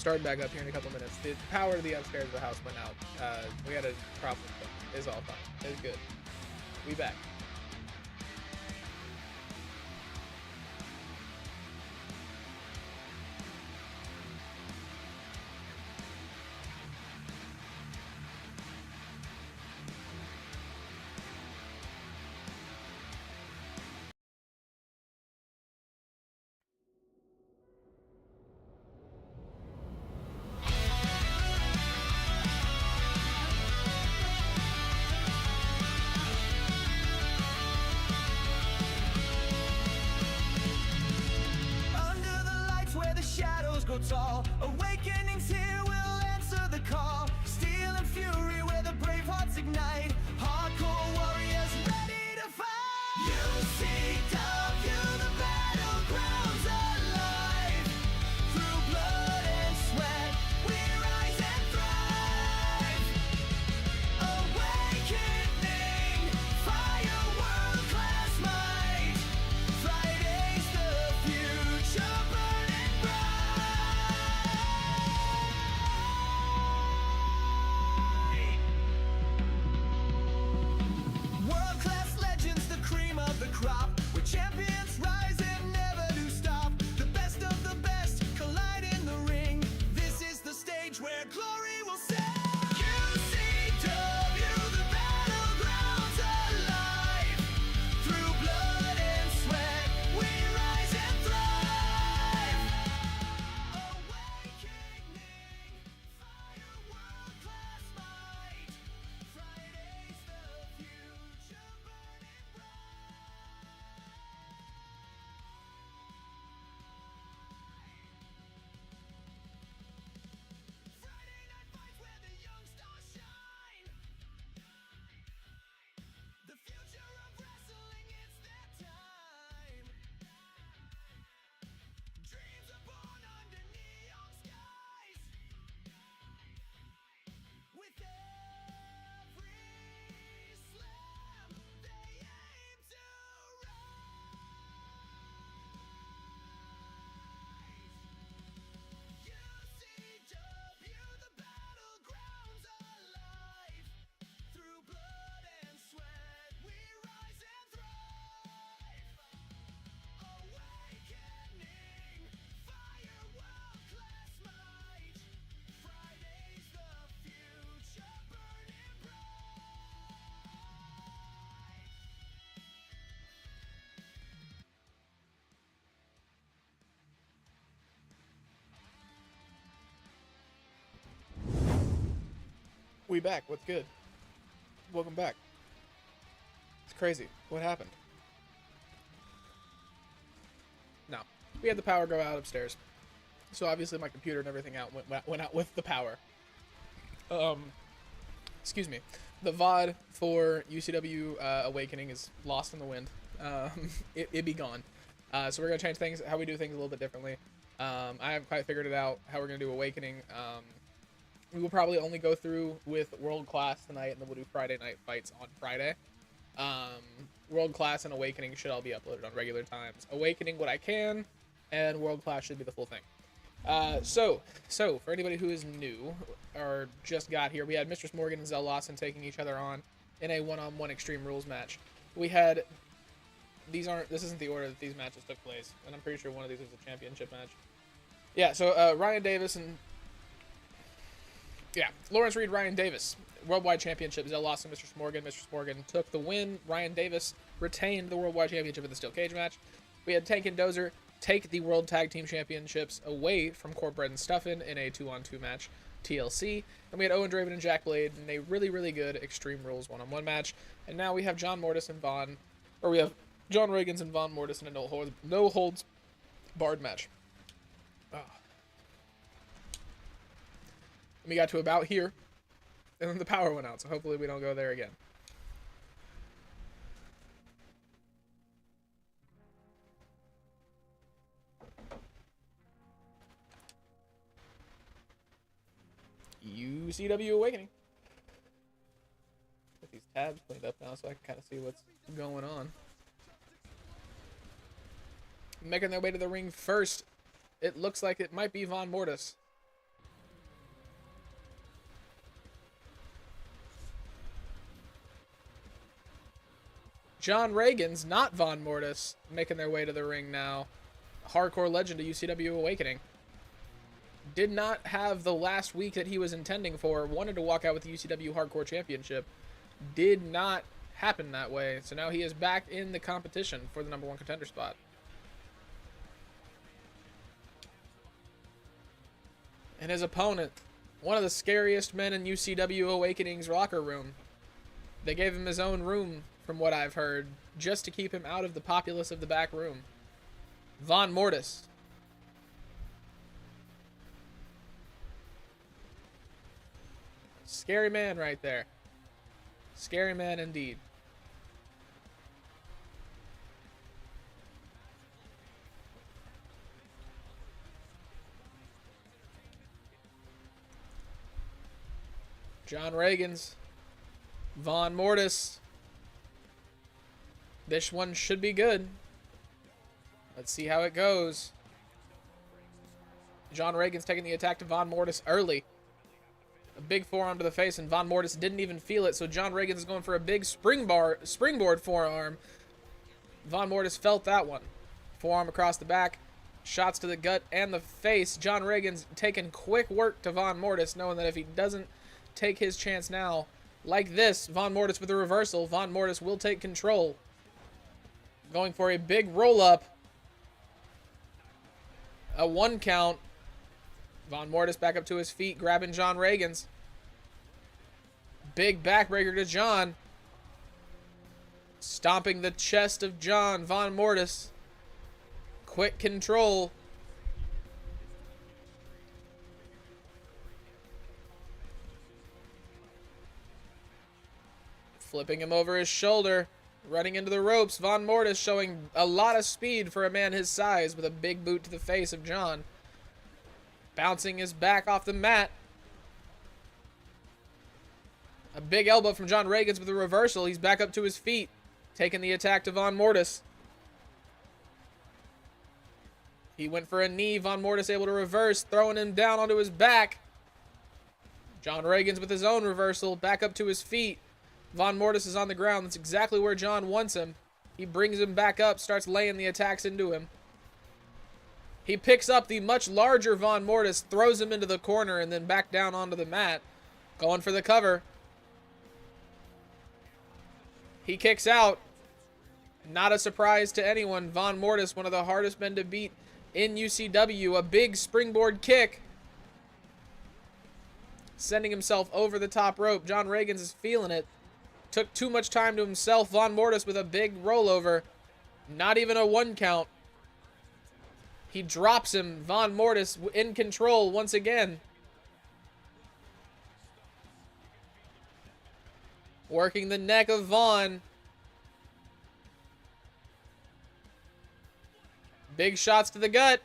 start back up here in a couple minutes. The power to the upstairs of the house went out. We had a problem, but it's all fine. It's good. We back. Grow tall. Awakening's here, we'll answer the call. Steel and fury, where the brave hearts ignite. Hardcore warriors ready to fight. UCW, the battlegrounds alive. Through blood and sweat, we rise and thrive. Awakening, fire, world-class might. Friday's the future, burning bright. World-class legends, the cream of the crop. We're champions rise and never do stop. The best of the best collide in the ring. This is the stage where glory will sing. UCW, the battlegrounds alive. Through blood and sweat, we rise and thrive. Awakening, fire, world-class might. Friday's the future, burning bright. Friday night fights where the young stars shine. The future of wrestling, it's their time. Dreams are born under neon skies. With every slam, they aim to rise. UCW, the battlegrounds alive. Through blood and sweat, we rise and thrive. Awakening, fire, world-class might. Friday's the future, burning bright. We back. What's good? Welcome back. It's crazy. What happened? No. We had the power go out upstairs. So obviously my computer and everything went out with the power. Excuse me. The VOD for UCW Awakening is lost in the wind. It be gone. So we're going to change things, how we do things a little bit differently. I haven't quite figured it out how we're going to do Awakening. We will probably only go through with World Class tonight, and then we'll do Friday night fights on Friday. World Class and Awakening should all be uploaded on regular times. Awakening what I can, and World Class should be the full thing. So for anybody who is new or just got here, we had Mistress Morgan and Zell Lawson taking each other on in a one-on-one Extreme Rules match. We had this isn't the order that these matches took place, and I'm pretty sure one of these was a championship match. Yeah, so Ryan Davis and Lawrence Reed, Ryan Davis, Worldwide Championship. Zell Lawson, Mistress Morgan. Mistress Morgan took the win. Ryan Davis retained the Worldwide Championship in the Steel Cage match. We had Tank and Dozer take the World Tag Team Championships away from Cornbread and Stuffin in a 2-on-2 match, TLC. And we had Owen Draven and Jack Blade in a really, really good Extreme Rules 1-on-1 match. And now we have John Mortis and we have John Riggins and Von Mortis in a no holds barred match. And we got to about here, and then the power went out, so hopefully we don't go there again. UCW Awakening. Get these tabs cleaned up now so I can kind of see what's going on. Making their way to the ring first, it looks like it might be Von Mortis. John Reagan's, not Von Mortis, making their way to the ring now. Hardcore legend of UCW Awakening. Did not have the last week that he was intending for. Wanted to walk out with the UCW Hardcore Championship. Did not happen that way. So now he is back in the competition for the #1 contender spot. And his opponent, one of the scariest men in UCW Awakening's locker room. They gave him his own room, from what I've heard, just to keep him out of the populace of the back room. Von Mortis. Scary man right there. Scary man indeed. John Reagan's, Von Mortis. This one should be good. Let's see how it goes. John Reagan's taking the attack to Von Mortis early. A big forearm to the face, and Von Mortis didn't even feel it, so John Reagan's is going for a big springboard forearm. Von Mortis felt that one. Forearm across the back, shots to the gut and the face. John Reagan's taking quick work to Von Mortis, knowing that if he doesn't take his chance now, like this, Von Mortis with a reversal, Von Mortis will take control. Going for a big roll-up. A 1 count. Von Mortis back up to his feet, grabbing John Reagan's. Big backbreaker to John. Stomping the chest of John. Von Mortis. Quick control. Flipping him over his shoulder. Running into the ropes. Von Mortis showing a lot of speed for a man his size with a big boot to the face of John. Bouncing his back off the mat. A big elbow from John Reagan's with a reversal. He's back up to his feet. Taking the attack to Von Mortis. He went for a knee. Von Mortis able to reverse. Throwing him down onto his back. John Reagan's with his own reversal. Back up to his feet. Von Mortis is on the ground. That's exactly where John wants him. He brings him back up. Starts laying the attacks into him. He picks up the much larger Von Mortis, throws him into the corner, and then back down onto the mat. Going for the cover. He kicks out. Not a surprise to anyone. Von Mortis, one of the hardest men to beat in UCW. A big springboard kick. Sending himself over the top rope. John Reagan's is feeling it. Took too much time to himself. Von Mortis with a big rollover. Not even a 1 count. He drops him. Von Mortis in control once again. Working the neck of Von. Big shots to the gut.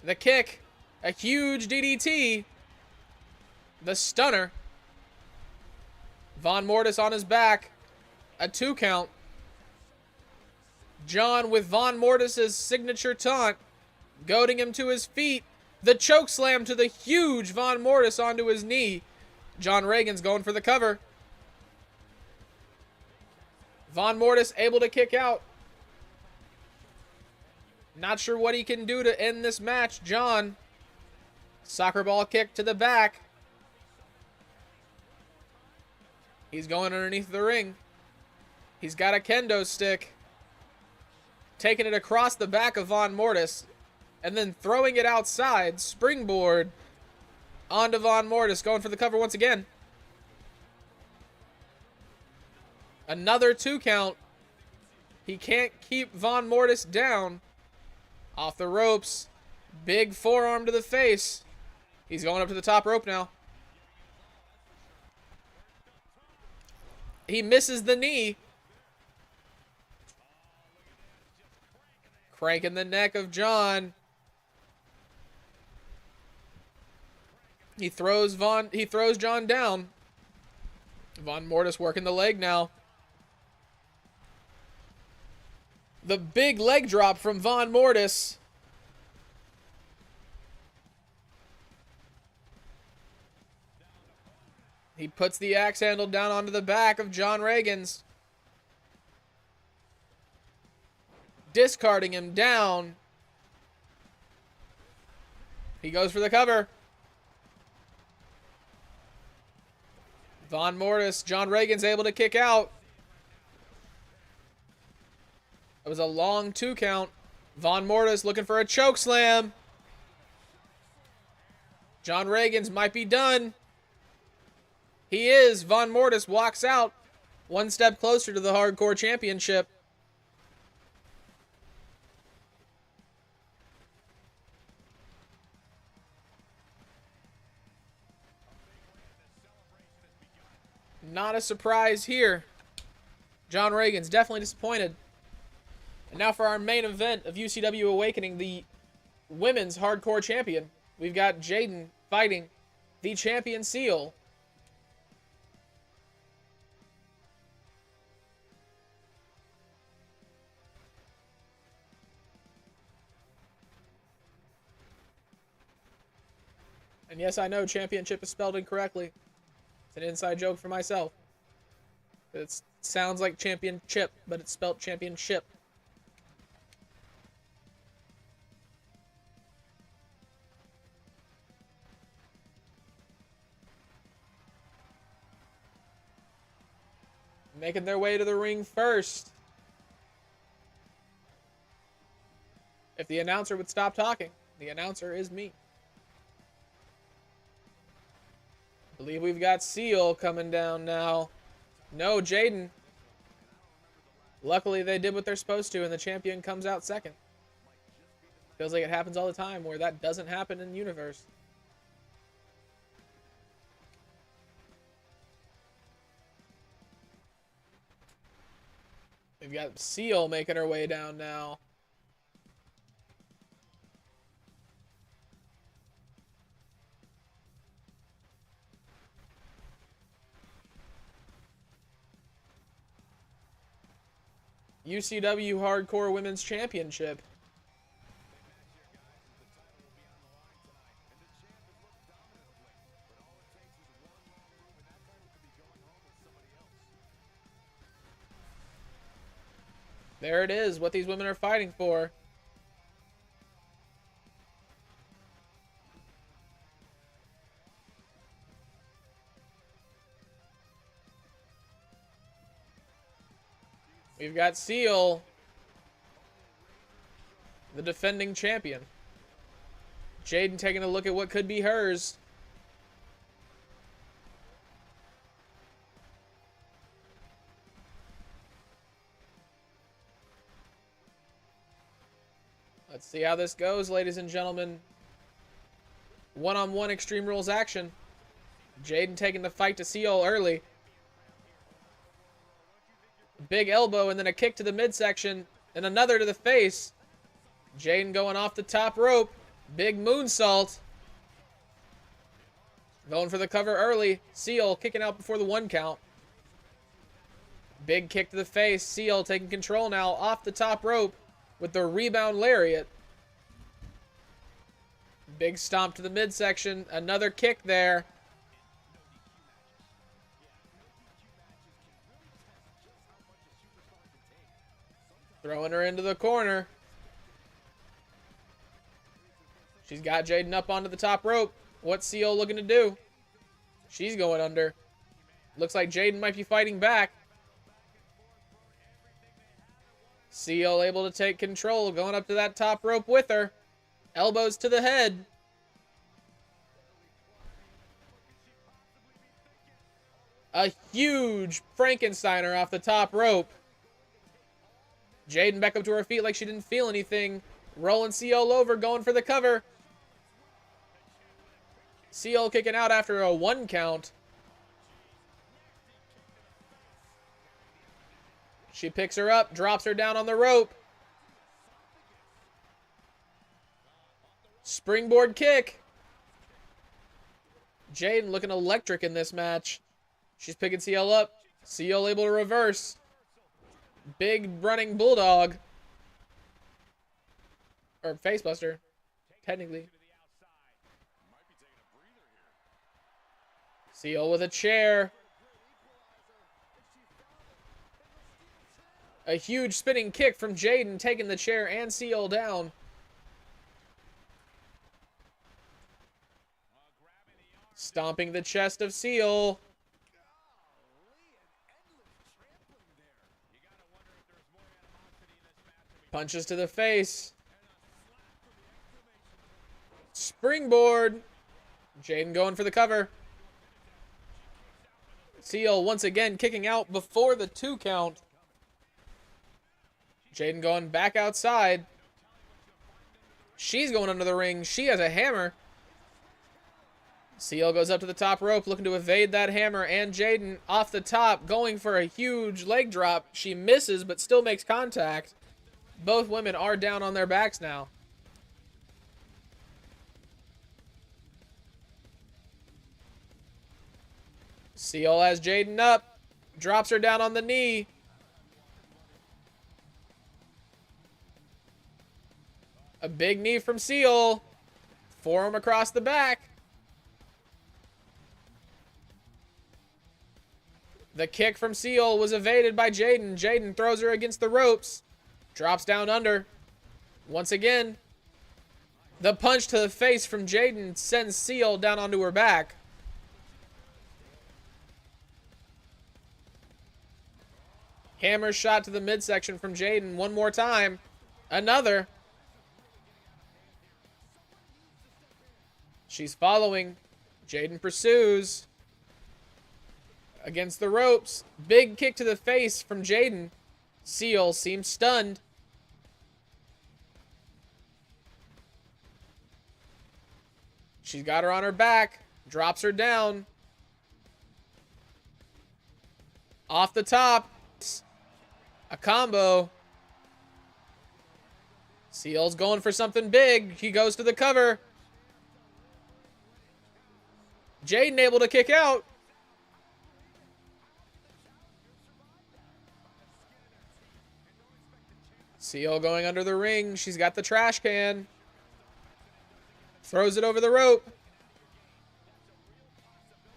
The kick. A huge DDT. The stunner. Von Mortis on his back. A 2 count. John with Von Mortis' signature taunt. Goading him to his feet. The choke slam to the huge Von Mortis onto his knee. John Reagan's going for the cover. Von Mortis able to kick out. Not sure what he can do to end this match. John. Soccer ball kick to the back. He's going underneath the ring. He's got a kendo stick. Taking it across the back of Von Mortis. And then throwing it outside. Springboard onto Von Mortis. Going for the cover once again. Another 2 count. He can't keep Von Mortis down. Off the ropes. Big forearm to the face. He's going up to the top rope now. He misses the knee. Cranking the neck of John. He throws John down. Von Mortis working the leg now. The big leg drop from Von Mortis. He puts the axe handle down onto the back of John Reagan's. discarding him down. He goes for the cover. Von Mortis, John Reagan's able to kick out. It was a long 2 count. Von Mortis looking for a choke slam. John Reagan's might be done. He is. Von Mortis walks out 1 step closer to the Hardcore Championship. Not a surprise here. John Reagan's definitely disappointed. And now for our main event of UCW Awakening, the Women's Hardcore Champion. We've got Jaden fighting the Champion Seal. And yes, I know championship is spelled incorrectly. It's an inside joke for myself. It sounds like championship, but it's spelled championship. Making their way to the ring first. If the announcer would stop talking, the announcer is me. I believe we've got Seal coming down now. No, Jaden. Luckily, they did what they're supposed to, and the champion comes out second. Feels like it happens all the time where that doesn't happen in the universe. We've got Seal making her way down now. UCW Hardcore Women's Championship. There it is, what these women are fighting for. We've got Seal, the defending champion. Jaden taking a look at what could be hers. Let's see how this goes, ladies and gentlemen. One-on-one Extreme Rules action. Jaden taking the fight to Seal early. Big elbow and then a kick to the midsection and another to the face. Jaden going off the top rope. Big moonsault. Going for the cover early. Seal kicking out before the 1 count. Big kick to the face. Seal taking control now off the top rope with the rebound lariat. Big stomp to the midsection. Another kick there. Throwing her into the corner. She's got Jaden up onto the top rope. What's Seal looking to do? She's going under. Looks like Jaden might be fighting back. Seal able to take control, going up to that top rope with her. Elbows to the head. A huge Frankensteiner off the top rope. Jaden back up to her feet like she didn't feel anything. Rolling Seal over, going for the cover. Seal kicking out after a 1 count. She picks her up, drops her down on the rope. Springboard kick. Jaden looking electric in this match. She's picking Seal up. Seal able to reverse. Big running bulldog. Or facebuster, technically. Seal with a chair. A huge spinning kick from Jaden, taking the chair and Seal down. Stomping the chest of Seal. Punches to the face. Springboard. Jaden going for the cover. Seal once again kicking out before the 2 count. Jaden going back outside. She's going under the ring. She has a hammer. Seal goes up to the top rope looking to evade that hammer, and Jaden off the top going for a huge leg drop. She misses but still makes contact. Both women are down on their backs now. Seal has Jaden up, drops her down on the knee. A big knee from Seal. Forearm across the back. The kick from Seal was evaded by Jaden. Jaden throws her against the ropes. Drops down under. Once again, the punch to the face from Jaden sends Seal down onto her back. Hammer shot to the midsection from Jaden one more time. Another. She's following. Jaden pursues. Against the ropes. Big kick to the face from Jaden. Seal seems stunned. She's got her on her back. Drops her down. Off the top. A combo. Seal's going for something big. He goes to the cover. Jaden able to kick out. Seal going under the ring. She's got the trash can. Throws it over the rope.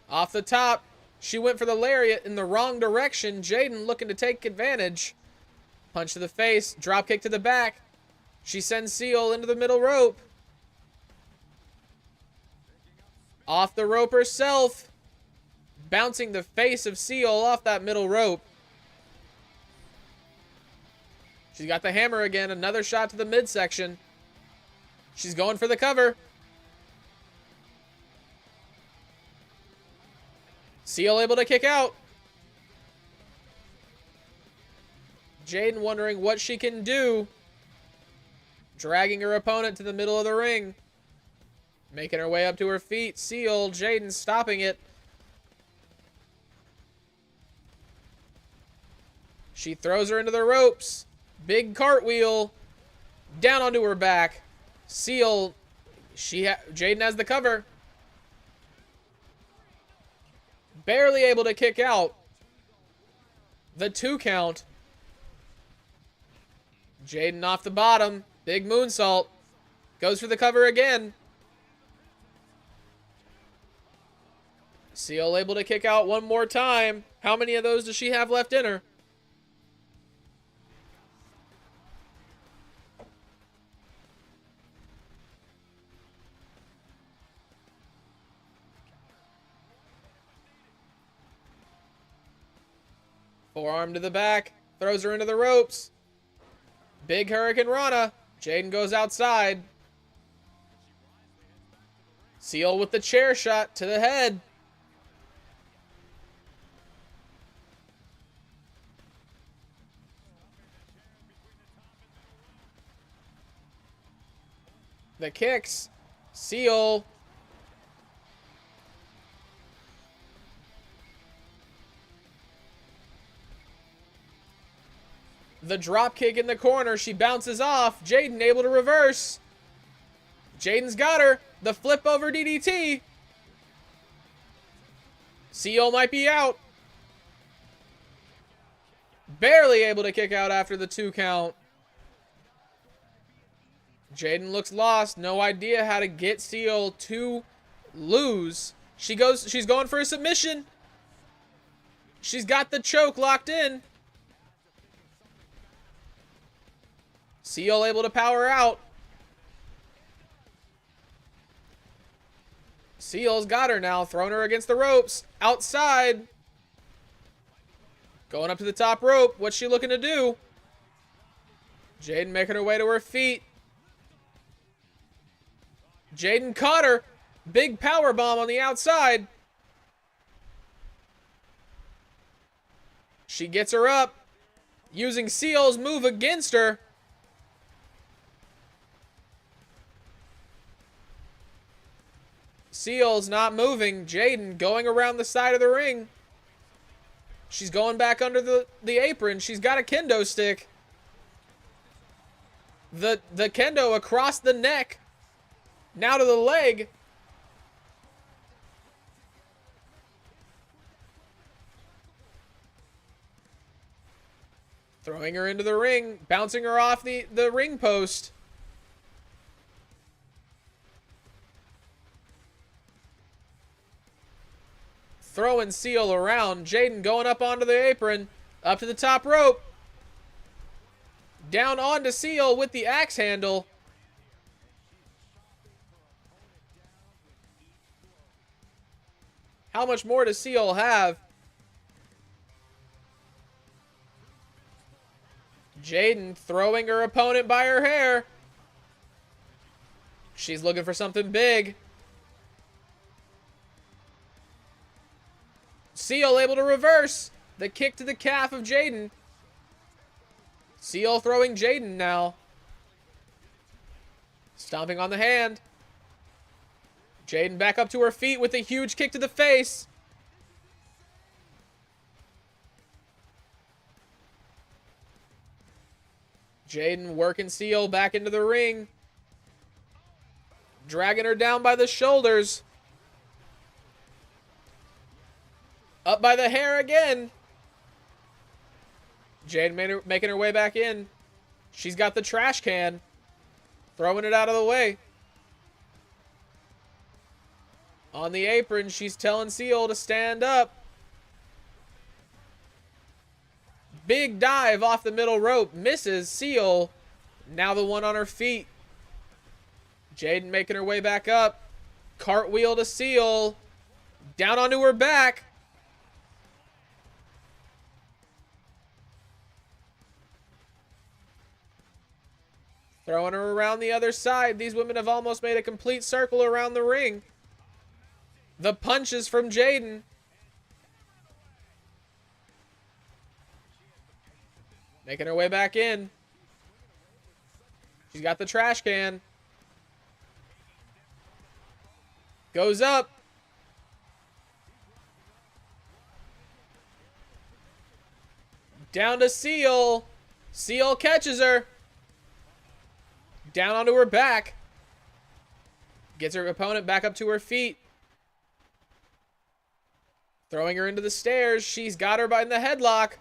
Off the top. She went for the lariat in the wrong direction. Jaden looking to take advantage. Punch to the face. Drop kick to the back. She sends Seal into the middle rope. Off the rope herself. Bouncing the face of Seal off that middle rope. She's got the hammer again. Another shot to the midsection. She's going for the cover. Seal able to kick out. Jaden wondering what she can do. Dragging her opponent to the middle of the ring. Making her way up to her feet. Seal, Jaden stopping it. She throws her into the ropes. Big cartwheel. Down onto her back. Seal. Jaden has the cover. Barely able to kick out. The 2 count. Jaden off the bottom. Big moonsault. Goes for the cover again. Seal able to kick out one more time. How many of those does she have left in her? Forearm to the back. Throws her into the ropes. Big Hurricane Rana. Jaden goes outside. Seal with the chair shot to the head. The kicks. Seal. The drop kick in the corner. She bounces off. Jaden able to reverse. Jaden's got her. The flip over DDT. Seal might be out. Barely able to kick out after the 2 count. Jaden looks lost. No idea how to get Seal to lose. She's going for a submission. She's got the choke locked in. Seal able to power out. Seal's got her now, throwing her against the ropes. Outside. Going up to the top rope. What's she looking to do? Jaden making her way to her feet. Jaden caught her. Big power bomb on the outside. She gets her up. Using Seal's move against her. Seal's not moving. Jaden going around the side of the ring. She's going back under the apron. She's got a kendo stick. The kendo across the neck. Now to the leg. Throwing her into the ring. Bouncing her off the ring post. Throwing Seal around. Jaden going up onto the apron. Up to the top rope. Down onto Seal with the axe handle. How much more does Seal have? Jaden throwing her opponent by her hair. She's looking for something big. Seal able to reverse the kick to the calf of Jaden. Seal throwing Jaden now. Stomping on the hand. Jaden back up to her feet with a huge kick to the face. Jaden working Seal back into the ring. Dragging her down by the shoulders. Up by the hair again. Jaden making her way back in. She's got the trash can. Throwing it out of the way. On the apron, she's telling Seal to stand up. Big dive off the middle rope. Misses Seal. Now the one on her feet. Jaden making her way back up. Cartwheel to Seal. Down onto her back. Throwing her around the other side. These women have almost made a complete circle around the ring. The punches from Jaden. Making her way back in. She's got the trash can. Goes up. Down to Seal. Seal catches her. Down onto her back. Gets her opponent back up to her feet. Throwing her into the stairs. She's got her by the headlock.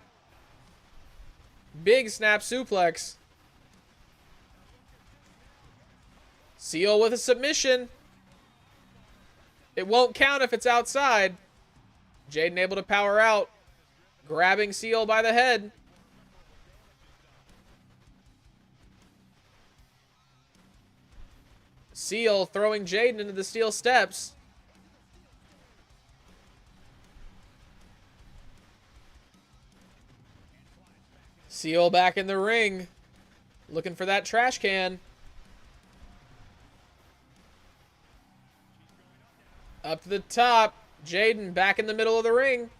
Big snap suplex. Seal with a submission. It won't count if it's outside. Jaden able to power out. Grabbing Seal by the head. Seal throwing Jaden into the steel steps. Seal back in the ring. Looking for that trash can. Up to the top. Jaden back in the middle of the ring.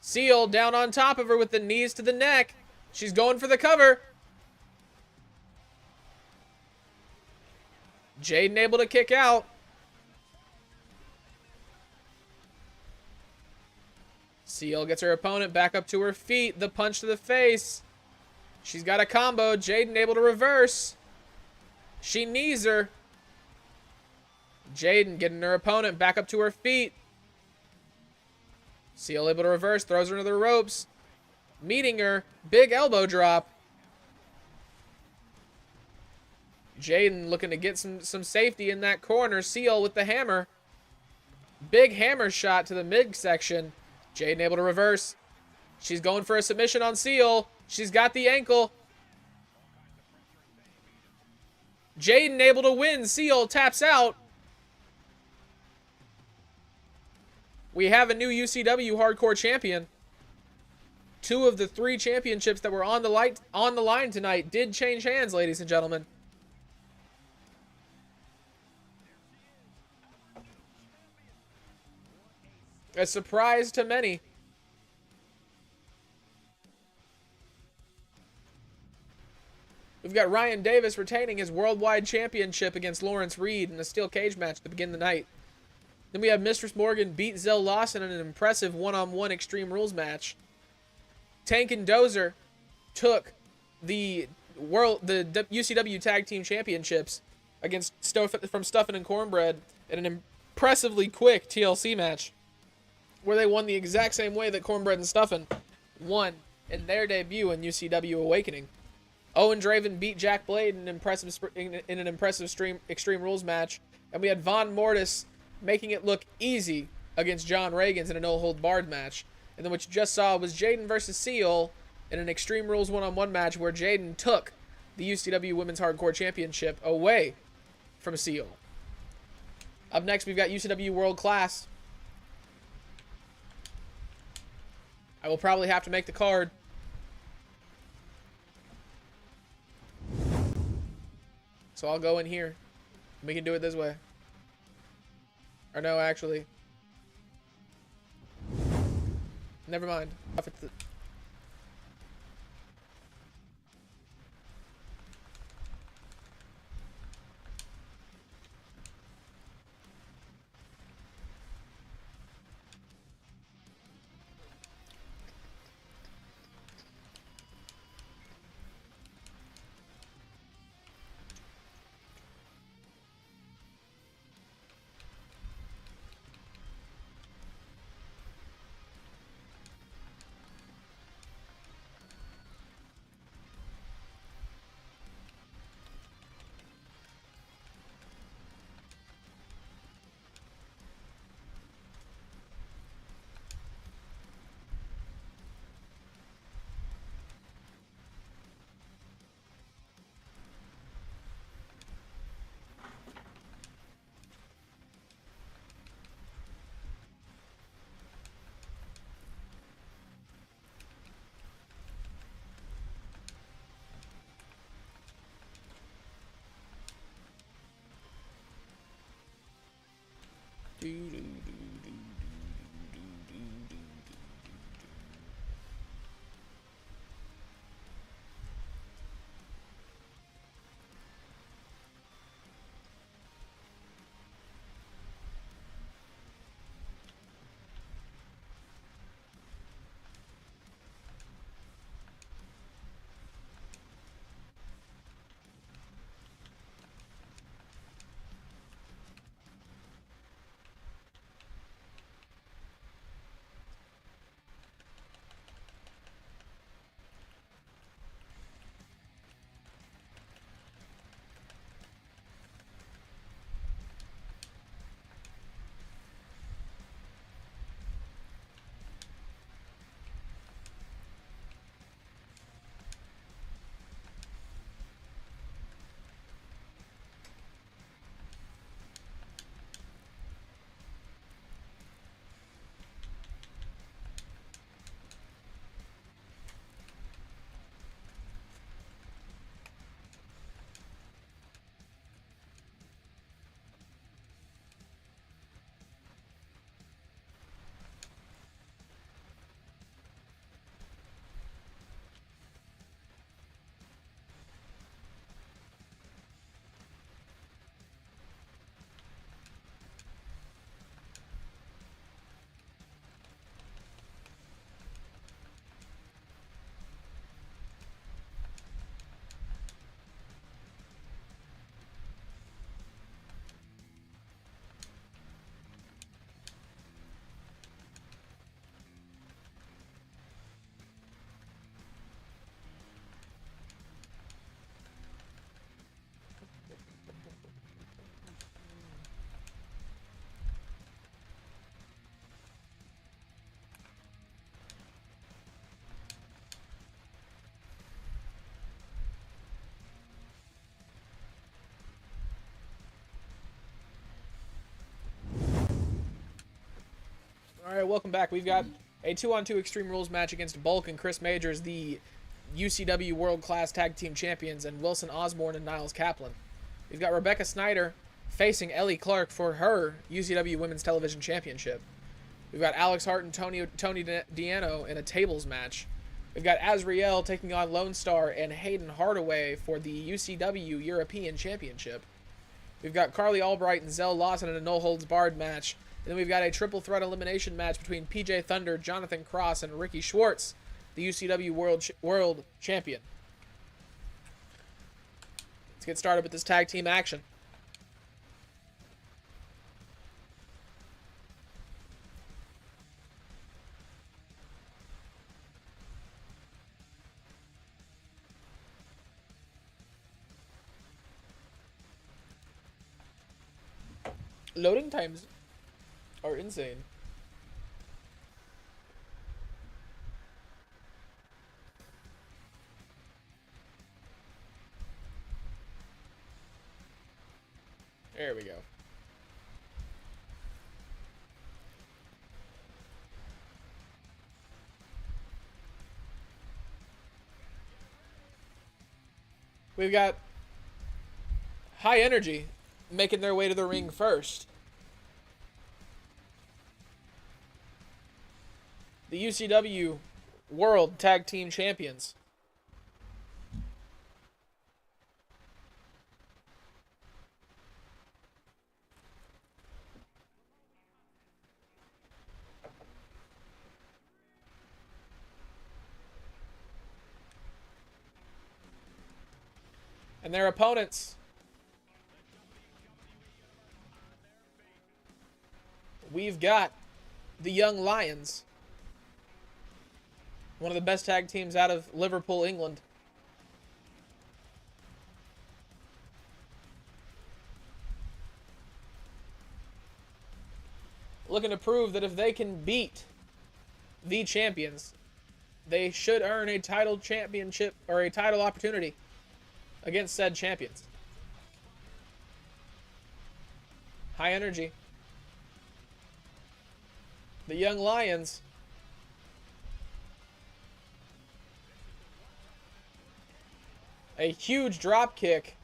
Seal down on top of her with the knees to the neck. She's going for the cover. Jaden able to kick out. Seal gets her opponent back up to her feet. The punch to the face. She's got a combo. Jaden able to reverse. She knees her. Jaden getting her opponent back up to her feet. Seal able to reverse. Throws her into the ropes. Meeting her. Big elbow drop. Jaden looking to get some safety in that corner. Seal with the hammer. Big hammer shot to the midsection. Jaden able to reverse. She's going for a submission on Seal. She's got the ankle. Jaden able to win. Seal taps out. We have a new UCW hardcore champion. 2 of the 3 championships that were on the line tonight did change hands, ladies and gentlemen. A surprise to many. We've got Ryan Davis retaining his worldwide championship against Lawrence Reed in a steel cage match to begin the night. Then we have Mistress Morgan beat Zell Lawson in an impressive one-on-one Extreme Rules match. Tank and Dozer took the UCW Tag Team Championships against from Stuffin' and Cornbread in an impressively quick TLC match, where they won the exact same way that Cornbread and Stuffin' won in their debut in UCW Awakening. Owen Draven beat Jack Blade in an impressive Extreme Rules match, and we had Von Mortis making it look easy against John Reagans in a no-hold-barred match. And then what you just saw was Jaden versus Seal in an Extreme Rules one-on-one match where Jaden took the UCW Women's Hardcore Championship away from Seal. Up next, we've got UCW World Class. I will probably have to make the card. So I'll go in here. We can do it this way. Or no, actually. Never mind. All right, welcome back. We've got a 2-on-2 Extreme Rules match against Bulk and Chris Majors, the UCW World Class Tag Team Champions, and Wilson Osborne and Niles Kaplan. We've got Rebecca Snyder facing Ellie Clark for her UCW Women's Television Championship. We've got Alex Hart and Tony Diano in a tables match. We've got Azriel taking on Lone Star and Hayden Hardaway for the UCW European Championship. We've got Carly Albright and Zell Lawson in a no-holds-barred match. And then we've got a triple threat elimination match between PJ Thunder, Jonathan Cross, and Ricky Schwartz, the UCW World Champion. Let's get started with this tag team action. Loading times are insane. There we go. We've got High Energy making their way to the ring first. The UCW World Tag Team Champions. And their opponents. We've got the Young Lions. One of the best tag teams out of Liverpool, England. Looking to prove that if they can beat the champions, they should earn a title championship or a title opportunity against said champions. High Energy. The Young Lions. A huge drop kick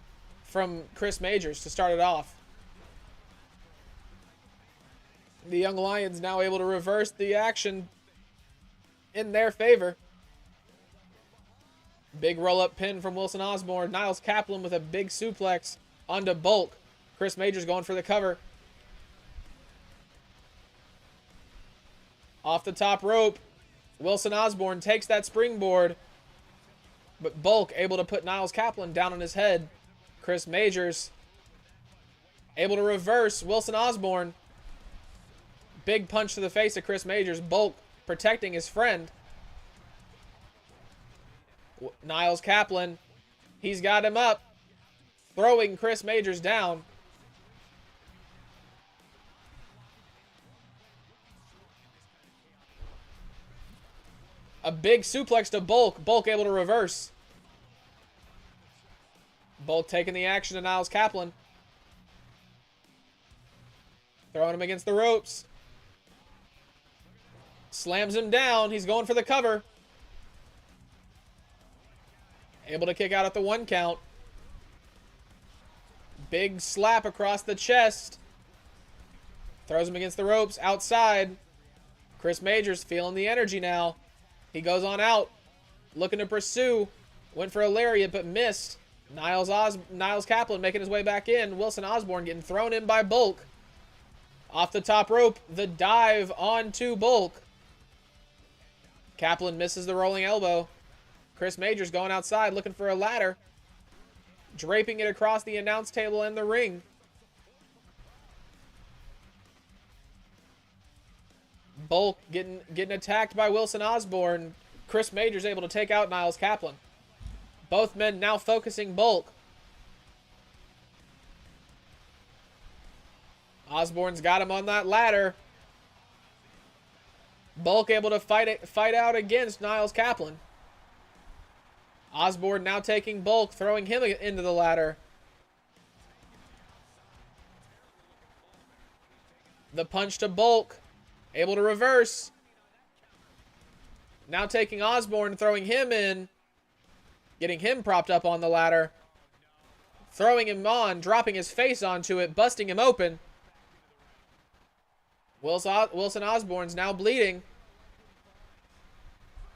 from Chris Majors to start it off. The Young Lions now able to reverse the action in their favor. Big roll-up pin from Wilson Osborne. Niles Kaplan with a big suplex onto Bulk. Chris Majors going for the cover. Off the top rope. Wilson Osborne takes that springboard. But Bulk able to put Niles Kaplan down on his head. Chris Majors able to reverse Wilson Osborne. Big punch to the face of Chris Majors. Bulk protecting his friend. Niles Kaplan, he's got him up. Throwing Chris Majors down. A big suplex to Bulk. Bulk able to reverse. Bulk taking the action to Niles Kaplan. Throwing him against the ropes. Slams him down. He's going for the cover. Able to kick out at the 1 count. Big slap across the chest. Throws him against the ropes. Outside. Chris Majors feeling the energy now. He goes on out, looking to pursue. Went for a lariat, but missed. Niles Kaplan making his way back in. Wilson Osborne getting thrown in by Bulk. Off the top rope, the dive onto Bulk. Kaplan misses the rolling elbow. Chris Majors going outside, looking for a ladder. Draping it across the announce table and the ring. Bulk getting attacked by Wilson Osborne. Chris Majors able to take out Niles Kaplan. Both men now focusing Bulk. Osborne's got him on that ladder. Bulk able to fight out against Niles Kaplan. Osborne now taking Bulk, throwing him into the ladder. The punch to Bulk. Able to reverse. Now taking Osborne, throwing him in. Getting him propped up on the ladder. Throwing him on, dropping his face onto it, busting him open. Wilson Osborne's now bleeding.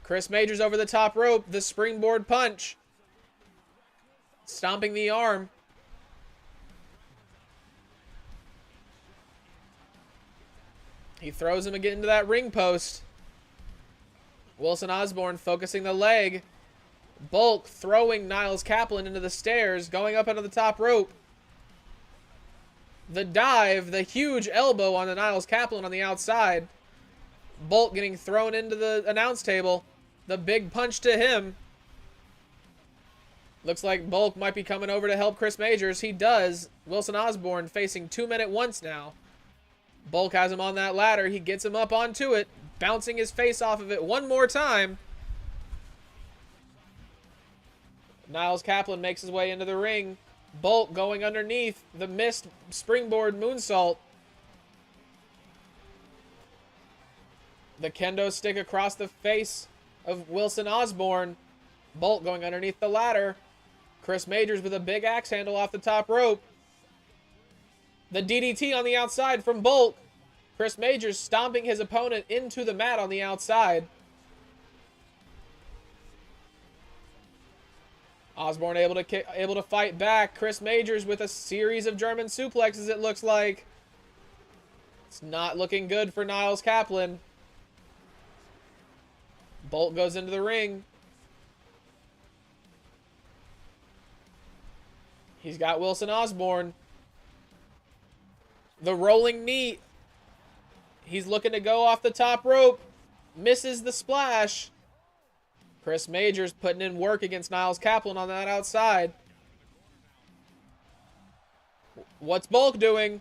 Chris Majors over the top rope. The springboard punch. Stomping the arm. He throws him again into that ring post. Wilson Osborne focusing the leg. Bulk throwing Niles Kaplan into the stairs, going up onto the top rope. The dive, the huge elbow on the Niles Kaplan on the outside. Bulk getting thrown into the announce table. The big punch to him. Looks like Bulk might be coming over to help Chris Majors. He does. Wilson Osborne facing 2 men at once now. Bulk has him on that ladder. He gets him up onto it, bouncing his face off of it one more time. Niles Kaplan makes his way into the ring. Bulk going underneath the missed springboard moonsault. The kendo stick across the face of Wilson Osborne. Bulk going underneath the ladder. Chris Majors with a big axe handle off the top rope. The DDT on the outside from Bulk. Chris Majors stomping his opponent into the mat on the outside. Osborne able to fight back. Chris Majors with a series of German suplexes, it looks like. It's not looking good for Niles Kaplan. Bulk goes into the ring. He's got Wilson Osborne. The rolling knee. He's looking to go off the top rope. Misses the splash. Chris Majors putting in work against Niles Kaplan on that outside. What's Bulk doing?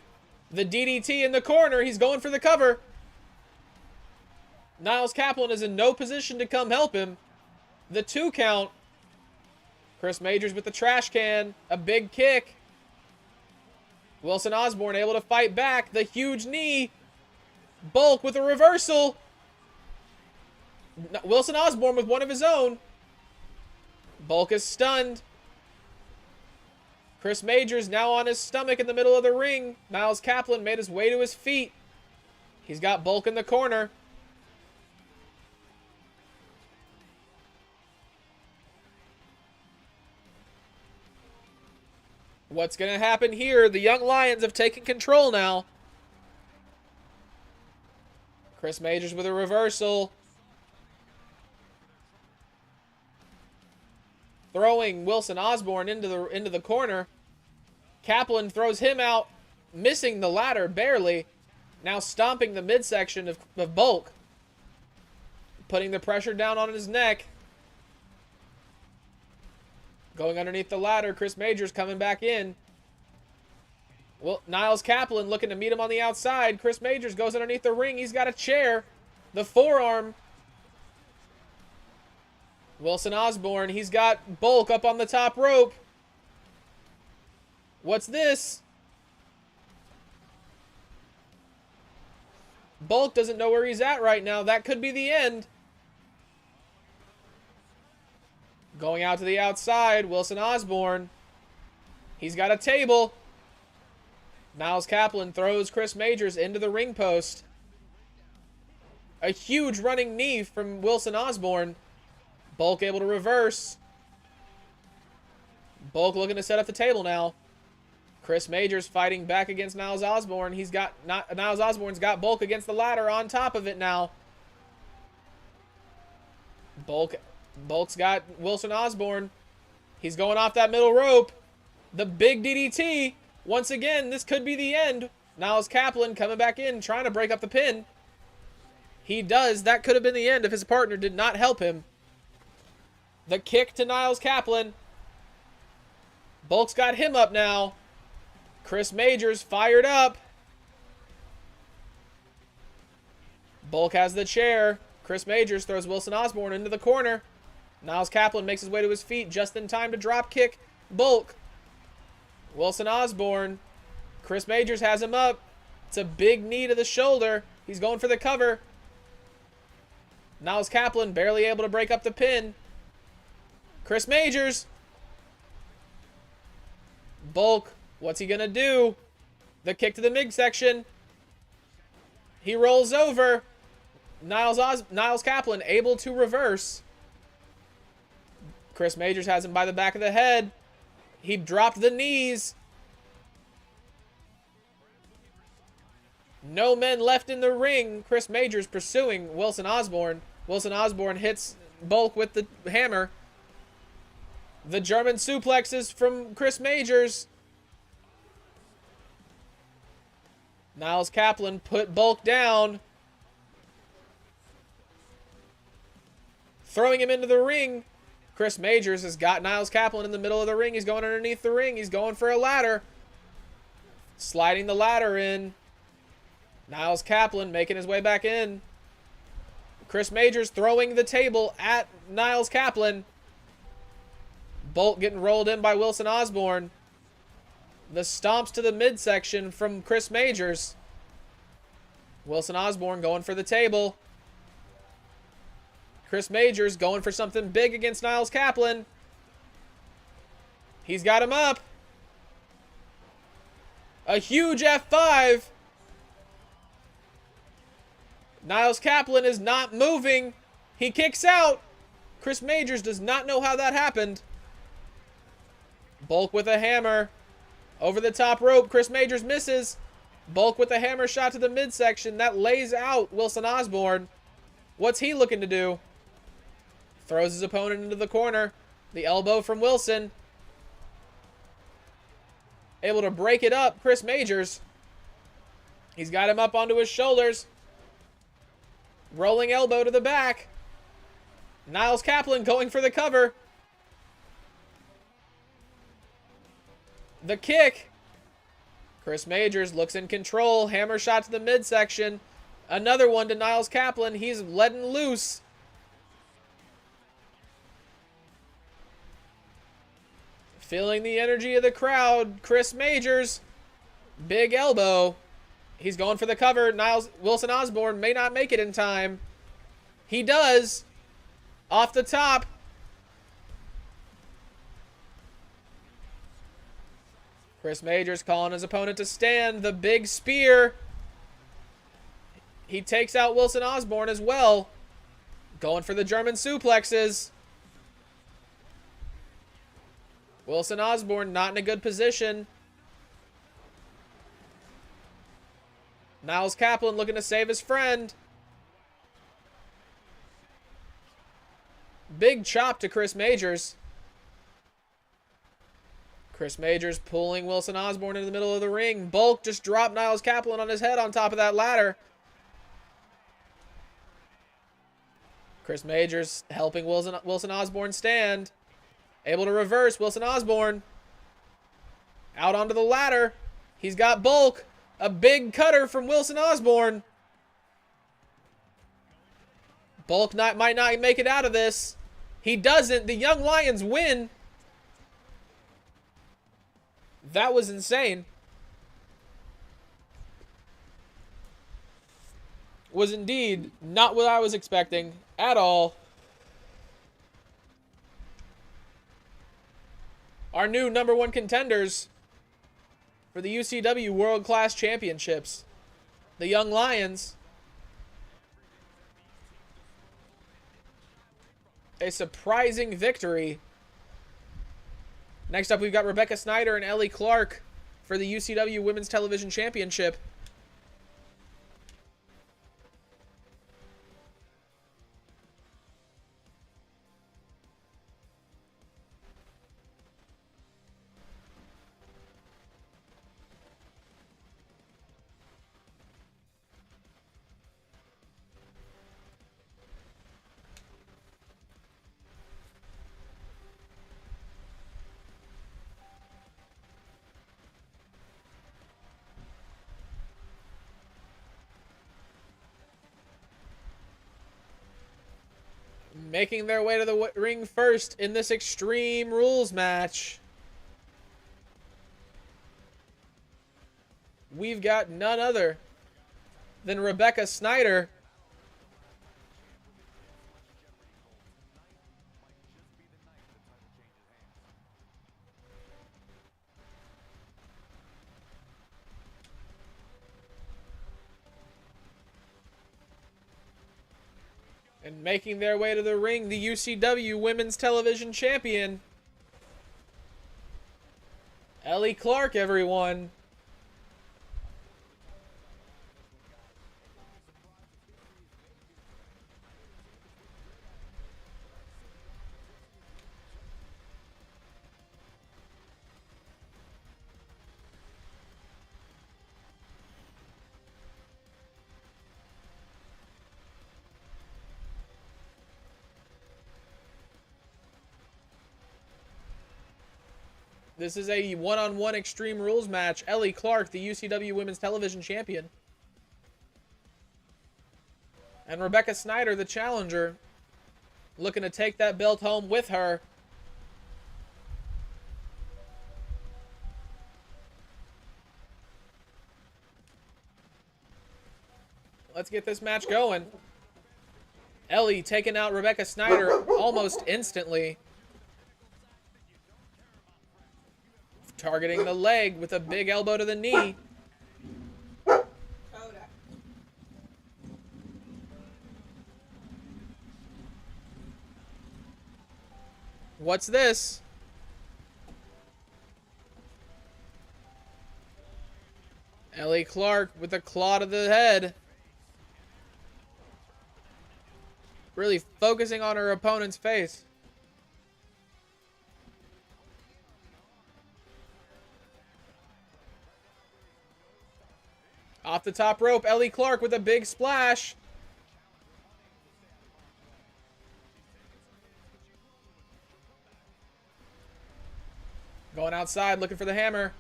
The DDT in the corner. He's going for the cover. Niles Kaplan is in no position to come help him. The 2 count. Chris Majors with the trash can. A big kick. Wilson Osborne able to fight back. The huge knee. Bulk with a reversal. Wilson Osborne with one of his own. Bulk is stunned. Chris Majors now on his stomach in the middle of the ring. Niles Kaplan made his way to his feet. He's got Bulk in the corner. What's going to happen here? The Young Lions have taken control now. Chris Majors with a reversal. Throwing Wilson Osborne into the corner. Kaplan throws him out, missing the ladder barely. Now stomping the midsection of Bulk. Putting the pressure down on his neck. Going underneath the ladder. Chris Majors coming back in. Well, Niles Kaplan looking to meet him on the outside. Chris Majors goes underneath the ring. He's got a chair. The forearm. Wilson Osborne. He's got Bulk up on the top rope. What's this? Bulk doesn't know where he's at right now. That could be the end. Going out to the outside, Wilson Osborne. He's got a table. Niles Kaplan throws Chris Majors into the ring post. A huge running knee from Wilson Osborne. Bulk able to reverse. Bulk looking to set up the table now. Chris Majors fighting back against Niles Osborne. Niles Osborne's got Bulk against the ladder on top of it now. Bulk's got Wilson Osborne. He's going off that middle rope. The big DDT. Once again, this could be the end. Niles Kaplan coming back in, trying to break up the pin. He does. That could have been the end if his partner did not help him. The kick to Niles Kaplan. Bulk's got him up now. Chris Majors fired up. Bulk has the chair. Chris Majors throws Wilson Osborne into the corner. Niles Kaplan makes his way to his feet just in time to drop kick Bulk. Wilson Osborne. Chris Majors has him up. It's a big knee to the shoulder. He's going for the cover. Niles Kaplan barely able to break up the pin. Chris Majors. Bulk, what's he gonna do? The kick to the midsection. He rolls over. Niles Kaplan able to reverse. Chris Majors has him by the back of the head. He dropped the knees. No men left in the ring. Chris Majors pursuing Wilson Osborne. Wilson Osborne hits Bulk with the hammer. The German suplexes from Chris Majors. Niles Kaplan put Bulk down. Throwing him into the ring. Chris Majors has got Niles Kaplan in the middle of the ring. He's going underneath the ring. He's going for a ladder. Sliding the ladder in. Niles Kaplan making his way back in. Chris Majors throwing the table at Niles Kaplan. Bolt getting rolled in by Wilson Osborne. The stomps to the midsection from Chris Majors. Wilson Osborne going for the table. Chris Majors going for something big against Niles Kaplan. He's got him up. A huge F5. Niles Kaplan is not moving. He kicks out. Chris Majors does not know how that happened. Bulk with a hammer. Over the top rope. Chris Majors misses. Bulk with a hammer shot to the midsection. That lays out Wilson Osborne. What's he looking to do? Throws his opponent into the corner. The elbow from Wilson. Able to break it up. Chris Majors. He's got him up onto his shoulders. Rolling elbow to the back. Niles Kaplan going for the cover. The kick. Chris Majors looks in control. Hammer shot to the midsection. Another one to Niles Kaplan. He's letting loose. Feeling the energy of the crowd. Chris Majors. Big elbow. He's going for the cover. Wilson Osborne may not make it in time. He does. Off the top. Chris Majors calling his opponent to stand. The big spear. He takes out Wilson Osborne as well. Going for the German suplexes. Wilson Osborne not in a good position. Niles Kaplan looking to save his friend. Big chop to Chris Majors. Chris Majors pulling Wilson Osborne in the middle of the ring. Bulk just dropped Niles Kaplan on his head on top of that ladder. Chris Majors helping Wilson Osborne stand. Able to reverse Wilson Osborne. Out onto the ladder. He's got Bulk. A big cutter from Wilson Osborne. Bulk might not make it out of this. He doesn't. The Young Lions win. That was insane. Was indeed not what I was expecting at all. Our new #1 contenders for the UCW World Class Championships. The Young Lions. A surprising victory. Next up, we've got Rebecca Snyder and Ellie Clark for the UCW Women's Television Championship. Making their way to the ring first in this Extreme Rules match. We've got none other than Rebecca Snyder. And making their way to the ring, the UCW Women's Television Champion, Ellie Clark, everyone. This is a one-on-one Extreme Rules match. Ellie Clark, the UCW Women's Television Champion. And Rebecca Snyder, the challenger, looking to take that belt home with her. Let's get this match going. Ellie taking out Rebecca Snyder almost instantly. Targeting the leg with a big elbow to the knee. What's this? Ellie Clark with a claw to the head. Really focusing on her opponent's face. Off the top rope, Ellie Clark with a big splash. Going outside, looking for the hammer.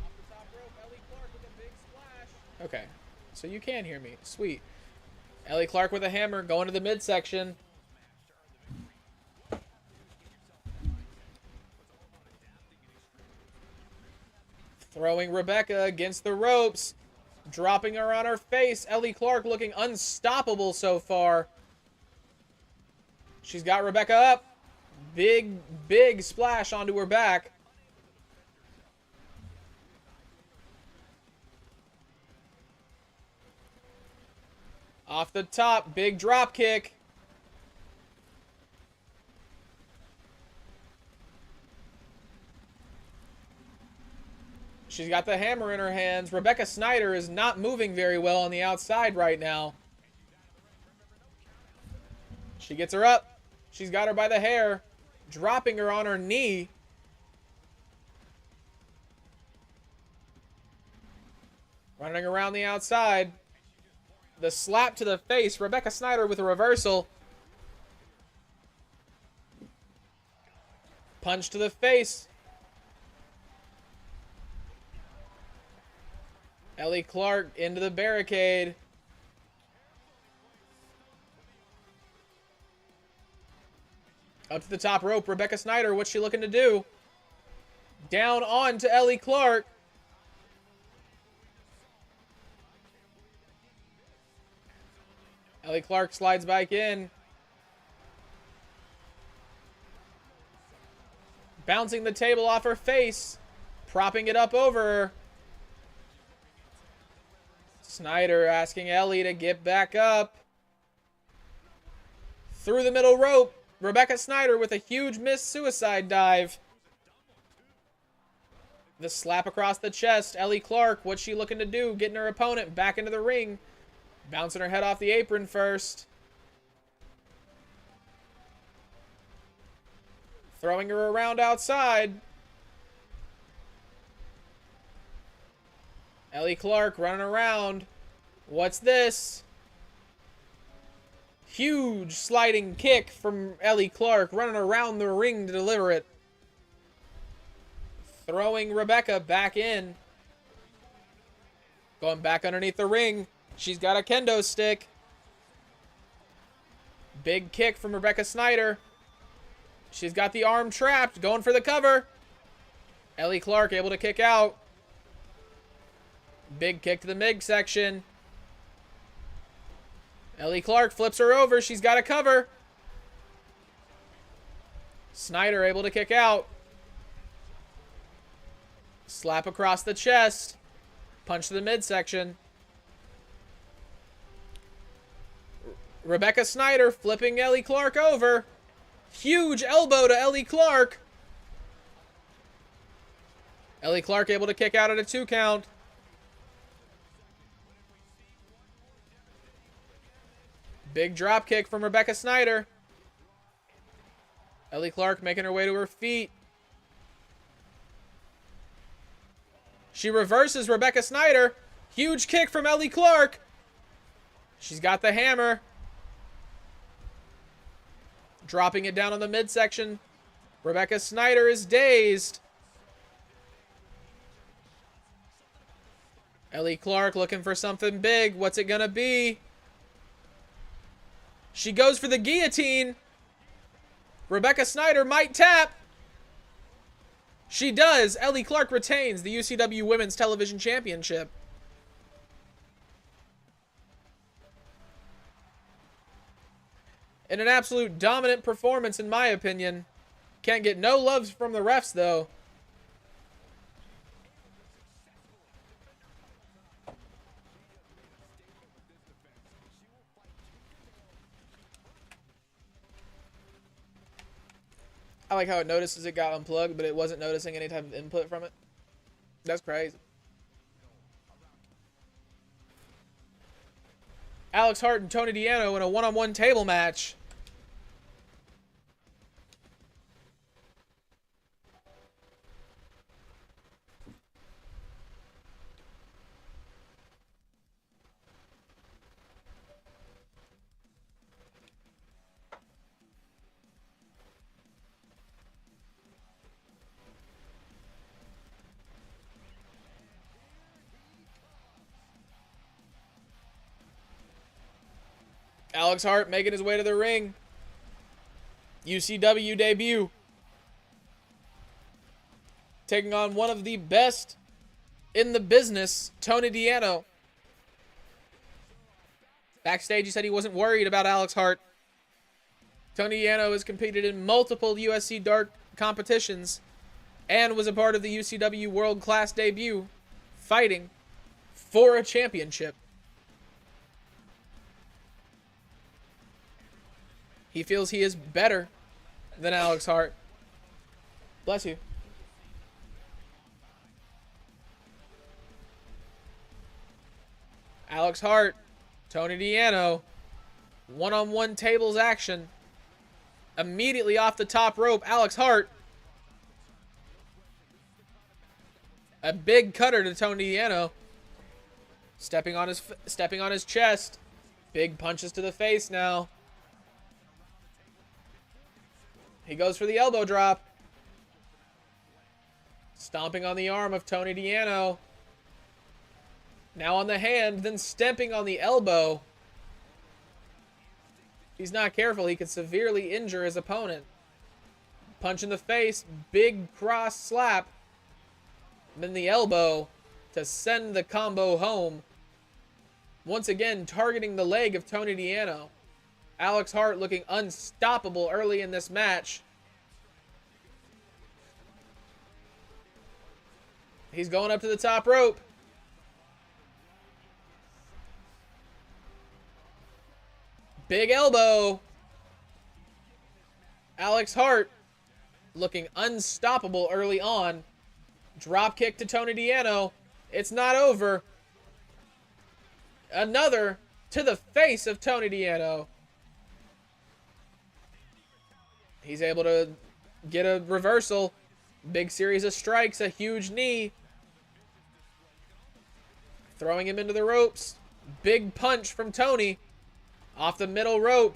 Off the top rope, Ellie Clark with a big splash. Okay, so you can hear me. Sweet. Ellie Clark with a hammer, going to the midsection. Throwing Rebecca against the ropes. Dropping her on her face. Ellie Clark looking unstoppable so far. She's got Rebecca up. Big, big splash onto her back. Off the top, big drop kick. She's got the hammer in her hands. Rebecca Snyder is not moving very well on the outside right now. She gets her up. She's got her by the hair, dropping her on her knee. Running around the outside. The slap to the face. Rebecca Snyder with a reversal. Punch to the face. Ellie Clark into the barricade. Up to the top rope, Rebecca Snyder. What's she looking to do? Down on to Ellie Clark. Ellie Clark slides back in. Bouncing the table off her face. Propping it up over her. Snyder asking Ellie to get back up. Through the middle rope. Rebecca Snyder with a huge missed suicide dive. The slap across the chest. Ellie Clark, what's she looking to do? Getting her opponent back into the ring. Bouncing her head off the apron first. Throwing her around outside. Ellie Clark running around. What's this? Huge sliding kick from Ellie Clark, running around the ring to deliver it. Throwing Rebecca back in. Going back underneath the ring. She's got a kendo stick. Big kick from Rebecca Snyder. She's got the arm trapped, going for the cover. Ellie Clark able to kick out. Big kick to the midsection. Ellie Clark flips her over. She's got to cover. Snyder able to kick out. Slap across the chest. Punch to the midsection. Rebecca Snyder flipping Ellie Clark over. Huge elbow to Ellie Clark. Ellie Clark able to kick out at a 2 count. Big drop kick from Rebecca Snyder. Ellie Clark making her way to her feet. She reverses Rebecca Snyder. Huge kick from Ellie Clark. She's got the hammer. Dropping it down on the midsection. Rebecca Snyder is dazed. Ellie Clark looking for something big. What's it gonna be? She goes for the guillotine. Rebecca Snyder might tap. She does. Ellie Clark retains the UCW Women's Television Championship. In an absolute dominant performance, in my opinion. Can't get no loves from the refs, though. I like how it notices it got unplugged, but it wasn't noticing any type of input from it. That's crazy. Alex Hart and Tony Deano in a one-on-one table match. Alex Hart making his way to the ring. UCW debut. Taking on one of the best in the business, Tony Deano. Backstage, he said he wasn't worried about Alex Hart. Tony Deano has competed in multiple USC Dark competitions and was a part of the UCW World Class debut, fighting for a championship. He feels he is better than Alex Hart. Bless you. Alex Hart, Tony Deano, one-on-one tables action. Immediately off the top rope, Alex Hart. A big cutter to Tony Deano. Stepping on his chest. Big punches to the face now. He goes for the elbow drop. Stomping on the arm of Tony Deano. Now on the hand, then stepping on the elbow. If he's not careful, he could severely injure his opponent. Punch in the face, big cross slap. Then the elbow to send the combo home. Once again, targeting the leg of Tony Deano. Alex Hart looking unstoppable early in this match. He's going up to the top rope. Big elbow. Alex Hart looking unstoppable early on. Drop kick to Tony Deano. It's not over. Another to the face of Tony Deano. He's able to get a reversal. Big series of strikes, a huge knee. Throwing him into the ropes. Big punch from Tony. Off the middle rope.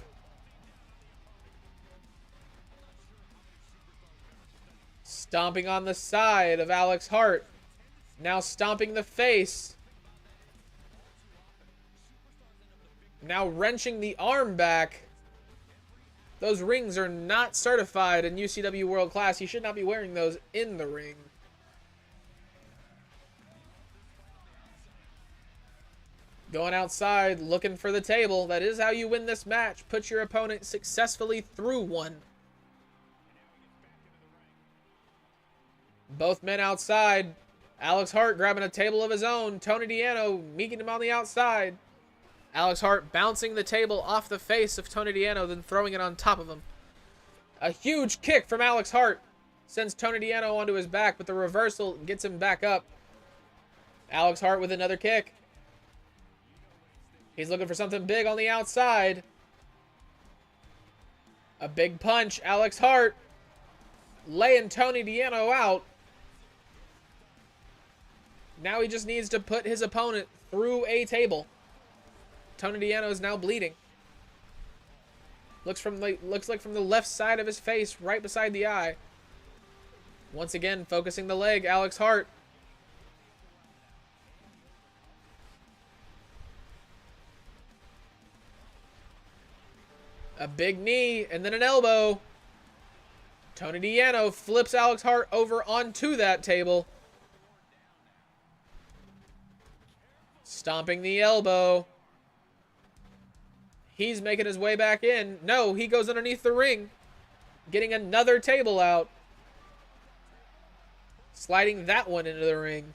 Stomping on the side of Alex Hart. Now stomping the face. Now wrenching the arm back. Those rings are not certified in UCW World Class. You should not be wearing those in the ring. Going outside, looking for the table. That is how you win this match. Put your opponent successfully through one. Both men outside. Alex Hart grabbing a table of his own. Tony Deano meeting him on the outside. Alex Hart bouncing the table off the face of Tony Deano, then throwing it on top of him. A huge kick from Alex Hart sends Tony Deano onto his back, but the reversal gets him back up. Alex Hart with another kick. He's looking for something big on the outside. A big punch. Alex Hart laying Tony Deano out. Now he just needs to put his opponent through a table. Tony Deano is now bleeding. Looks like from the left side of his face, right beside the eye. Once again, focusing the leg, Alex Hart. A big knee, and then an elbow. Tony Deano flips Alex Hart over onto that table. Stomping the elbow. He's making his way back in. No, he goes underneath the ring. Getting another table out. Sliding that one into the ring.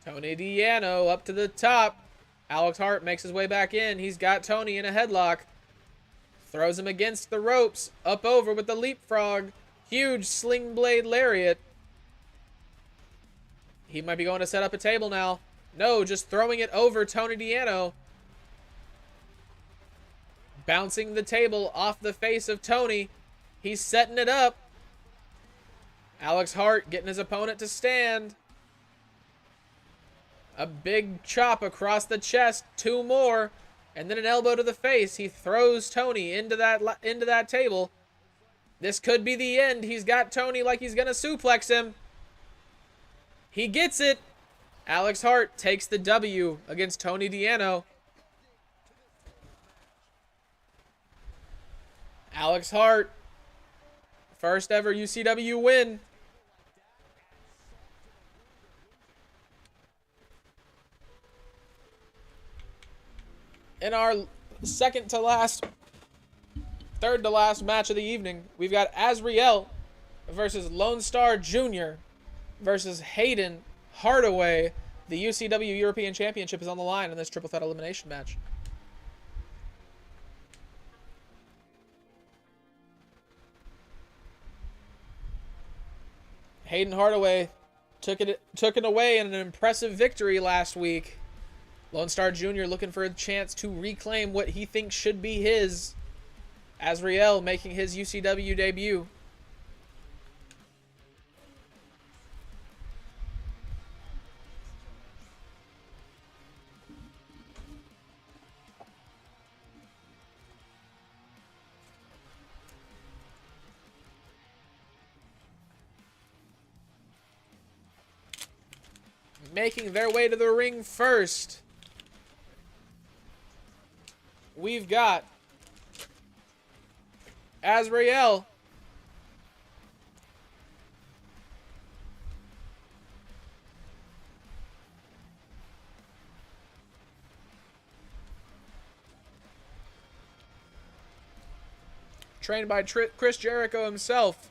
Tony Deano up to the top. Alex Hart makes his way back in. He's got Tony in a headlock. Throws him against the ropes. Up over with the leapfrog. Huge sling blade lariat. He might be going to set up a table now. No, just throwing it over Tony Deano. Bouncing the table off the face of Tony. He's setting it up. Alex Hart getting his opponent to stand. A big chop across the chest. Two more. And then an elbow to the face. He throws Tony into that table. This could be the end. He's got Tony like he's going to suplex him. He gets it. Alex Hart takes the W against Tony Deano. Alex Hart, first ever UCW win. In our third to last match of the evening, we've got Azriel versus Lone Star Jr. versus Hayden Hardaway. The UCW European Championship is on the line in this triple threat elimination match. Hayden Hardaway took it away in an impressive victory last week. Lone Star Jr. looking for a chance to reclaim what he thinks should be his. Azriel making his UCW debut. Making their way to the ring first, we've got Azriel. Trained by Chris Jericho himself.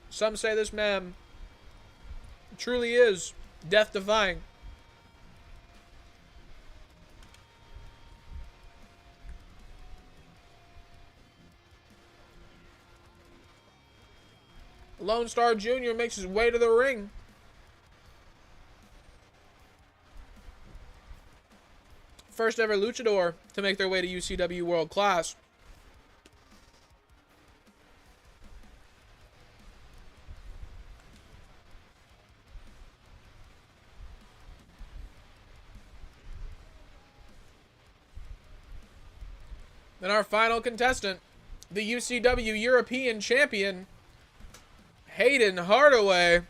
Some say this man truly is death-defying. Lone Star Jr. makes his way to the ring. First ever luchador to make their way to UCW World Class. Then our final contestant, the UCW European Champion, Hayden Hardaway.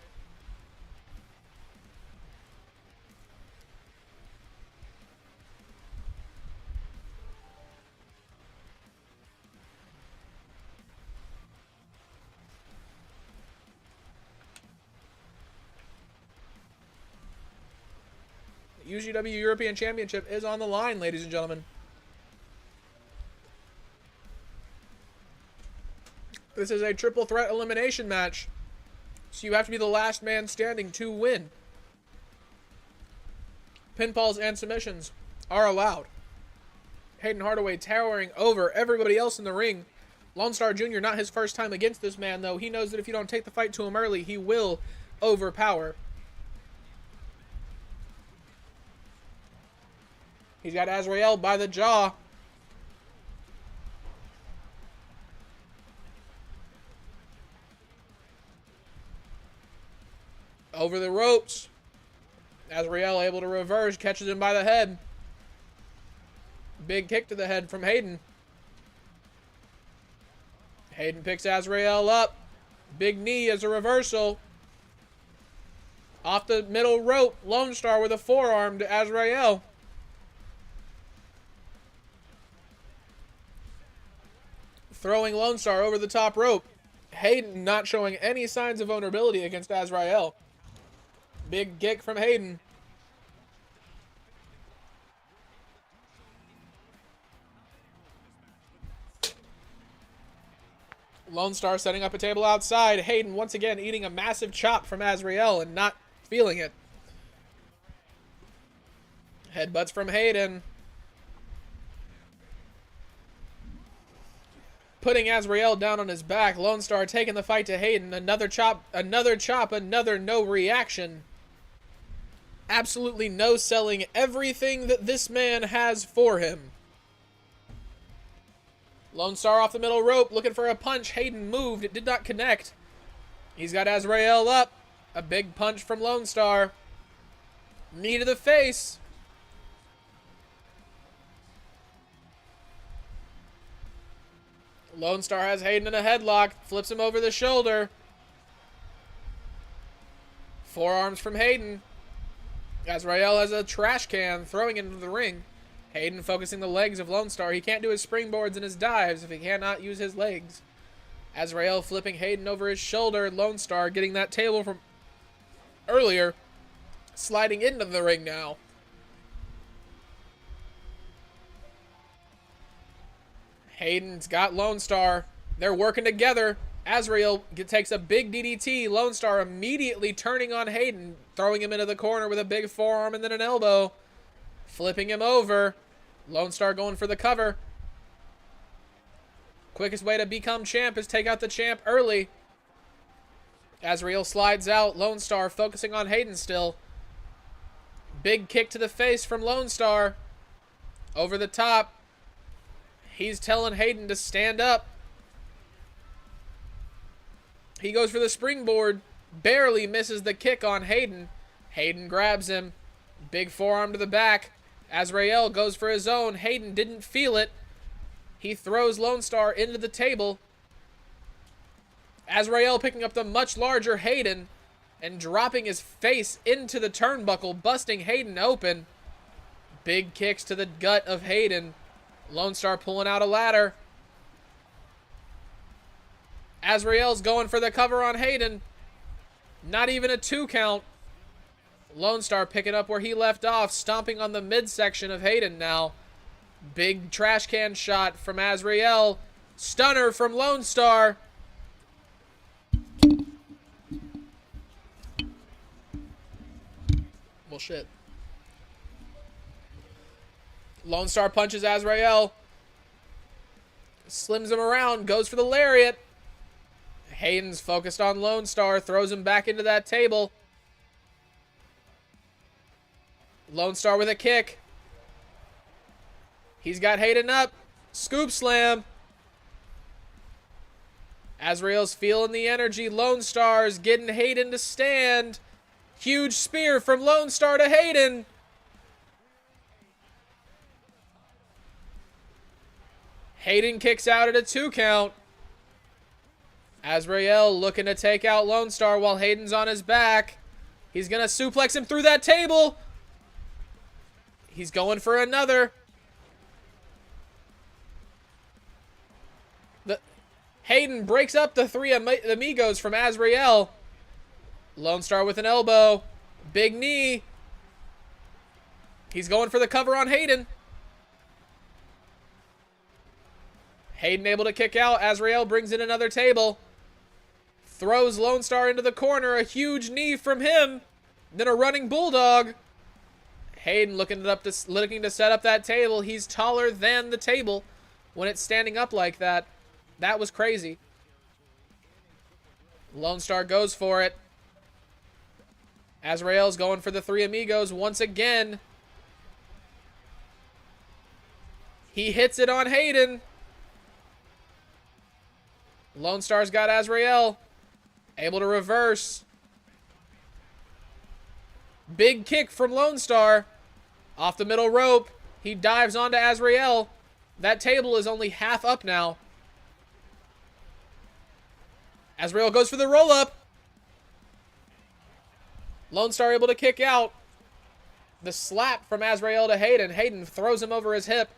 UCW European Championship is on the line, ladies and gentlemen. This is a triple threat elimination match, so you have to be the last man standing to win. Pinfalls and submissions are allowed. Hayden Hardaway towering over everybody else in the ring. Lone Star Jr., not his first time against this man, though. He knows that if you don't take the fight to him early, he will overpower. He's got Azrael by the jaw. Over the ropes. Azrael able to reverse, catches him by the head. Big kick to the head from Hayden. Hayden picks Azrael up. Big knee as a reversal. Off the middle rope, Lone Star with a forearm to Azrael. Throwing Lone Star over the top rope. Hayden not showing any signs of vulnerability against Azrael. Big kick from Hayden. Lone Star setting up a table outside. Hayden once again eating a massive chop from Azrael and not feeling it. Headbutts from Hayden. Putting Azrael down on his back. Lone Star taking the fight to Hayden. Another chop, another no reaction. Absolutely no selling everything that this man has for him. Lone Star off the middle rope, looking for a punch. Hayden moved. It did not connect. He's got Azrael up. A big punch from Lone Star. Knee to the face. Lone Star has Hayden in a headlock. Flips him over the shoulder. Forearms from Hayden. Azrael has a trash can throwing into the ring. Hayden focusing the legs of Lone Star. He can't do his springboards and his dives if he cannot use his legs. Azrael flipping Hayden over his shoulder. Lone Star getting that table from earlier. Sliding into the ring now. Hayden's got Lone Star. They're working together. Azrael takes a big DDT. Lone Star immediately turning on Hayden, throwing him into the corner with a big forearm and then an elbow. Flipping him over. Lone Star going for the cover. Quickest way to become champ is take out the champ early. Azrael slides out. Lone Star focusing on Hayden still. Big kick to the face from Lone Star. Over the top. He's telling Hayden to stand up. He goes for the springboard. Barely misses the kick on Hayden. Hayden grabs him. Big forearm to the back. Azrael goes for his own. Hayden didn't feel it. He throws Lone Star into the table. Azrael picking up the much larger Hayden and dropping his face into the turnbuckle, busting Hayden open. Big kicks to the gut of Hayden. Lone Star pulling out a ladder. Azrael's going for the cover on Hayden. Not even a 2 count. Lone Star picking up where he left off, stomping on the midsection of Hayden now. Big trash can shot from Azrael. Stunner from Lone Star. Well, shit. Lone Star punches Azrael. Slims him around, goes for the lariat. Hayden's focused on Lone Star, throws him back into that table. Lone Star with a kick. He's got Hayden up. Scoop slam. Azrael's feeling the energy. Lone Star's getting Hayden to stand. Huge spear from Lone Star to Hayden. Hayden kicks out at a 2 count. Azrael looking to take out Lone Star while Hayden's on his back. He's going to suplex him through that table. He's going for another. Hayden breaks up the 3 amigos from Azrael. Lone Star with an elbow. Big knee. He's going for the cover on Hayden. Hayden able to kick out. Azrael brings in another table. Throws Lone Star into the corner. A huge knee from him. Then a running bulldog. Hayden looking to set up that table. He's taller than the table when it's standing up like that. That was crazy. Lone Star goes for it. Azrael's going for the Three Amigos once again. He hits it on Hayden. Lone Star's got Azrael. Able to reverse. Big kick from Lone Star. Off the middle rope. He dives onto Azrael. That table is only half up now. Azrael goes for the roll-up. Lone Star able to kick out. The slap from Azrael to Hayden. Hayden throws him over his hip.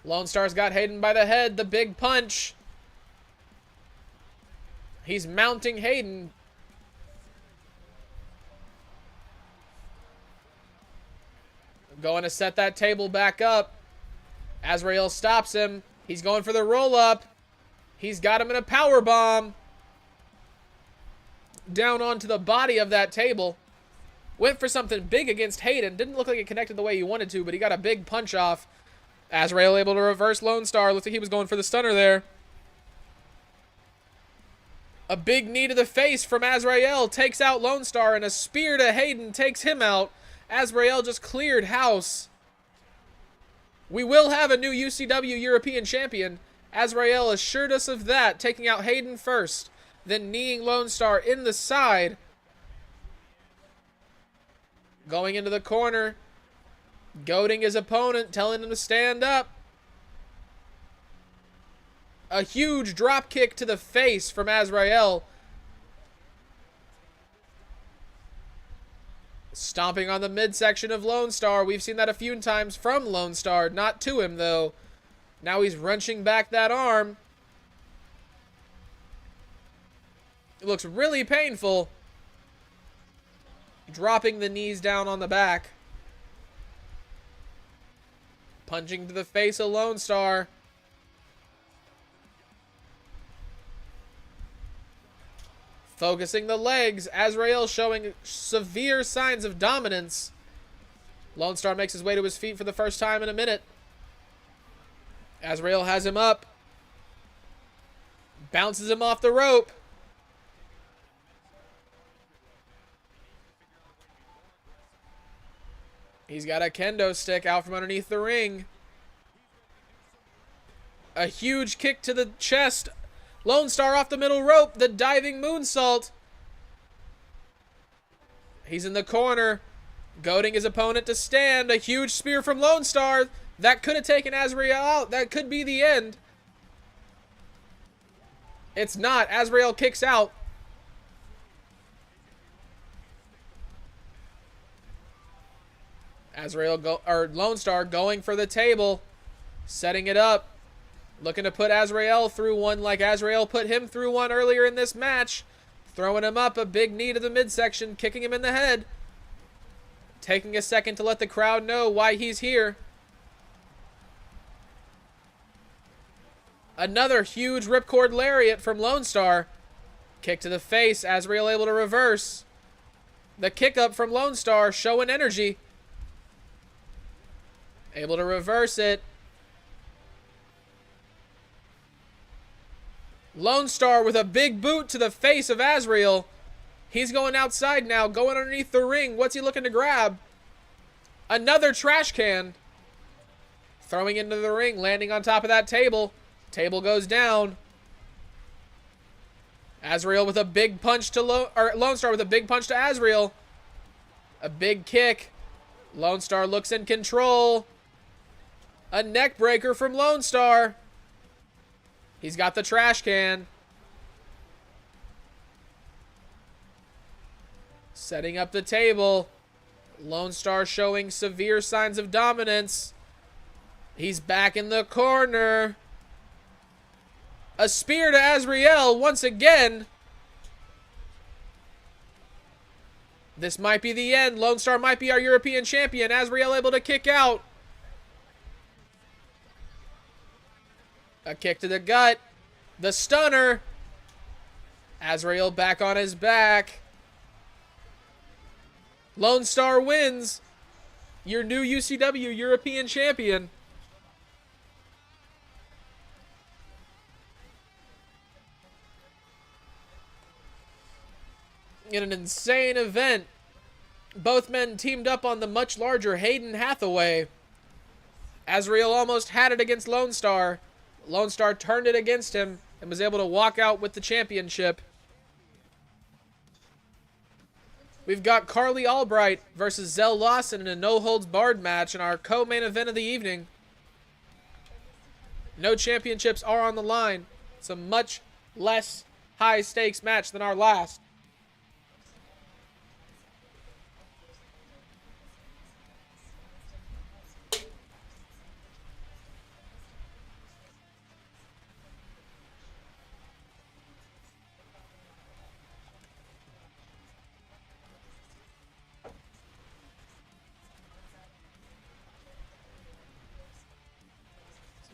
Lone Star's got Hayden by the head. The big punch. He's mounting Hayden. Going to set that table back up. Azrael stops him. He's going for the roll-up. He's got him in a power bomb. Down onto the body of that table. Went for something big against Hayden. Didn't look like it connected the way he wanted to, but he got a big punch off. Azrael able to reverse Lone Star. Looks like he was going for the stunner there. A big knee to the face from Azrael takes out Lone Star, and a spear to Hayden takes him out. Azrael just cleared house. We will have a new UCW European champion. Azrael assured us of that, taking out Hayden first, then kneeing Lone Star in the side. Going into the corner, goading his opponent, telling him to stand up. A huge drop kick to the face from Azrael. Stomping on the midsection of Lone Star. We've seen that a few times from Lone Star. Not to him, though. Now he's wrenching back that arm. It looks really painful. Dropping the knees down on the back. Punching to the face of Lone Star. Focusing the legs. Azrael showing severe signs of dominance. Lone Star makes his way to his feet for the first time in a minute. Azrael has him up. Bounces him off the rope. He's got a kendo stick out from underneath the ring. A huge kick to the chest. Lone Star off the middle rope. The diving moonsault. He's in the corner. Goading his opponent to stand. A huge spear from Lone Star. That could have taken Azrael out. That could be the end. It's not. Azrael kicks out. Lone Star going for the table. Setting it up. Looking to put Azrael through one like Azrael put him through one earlier in this match. Throwing him up, a big knee to the midsection, kicking him in the head. Taking a second to let the crowd know why he's here. Another huge ripcord lariat from Lone Star. Kick to the face, Azrael able to reverse. The kick up from Lone Star showing energy. Able to reverse it. Lone Star with a big boot to the face of Azrael. He's going outside now, going underneath the ring. What's he looking to grab? Another trash can. Throwing into the ring, landing on top of that table. Table goes down. Azrael with a big punch to Lone Star with a big punch to Azrael. A big kick. Lone Star looks in control. A neck breaker from Lone Star. He's got the trash can. Setting up the table. Lone Star showing severe signs of dominance. He's back in the corner. A spear to Azrael once again. This might be the end. Lone Star might be our European champion. Azrael able to kick out. A kick to the gut. The stunner. Azrael back on his back. Lone Star wins. Your new UCW European champion. In an insane event, both men teamed up on the much larger Hayden Hathaway. Azrael almost had it against Lone Star. Lone Star turned it against him and was able to walk out with the championship. We've got Carly Albright versus Zell Lawson in a no-holds-barred match in our co-main event of the evening. No championships are on the line. It's a much less high-stakes match than our last.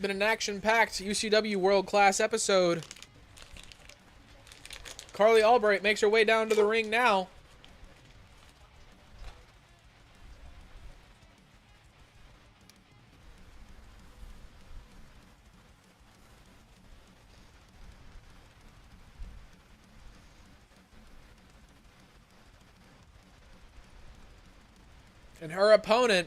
Been an action-packed UCW world-class episode. Carly Albright makes her way down to the ring now. And her opponent,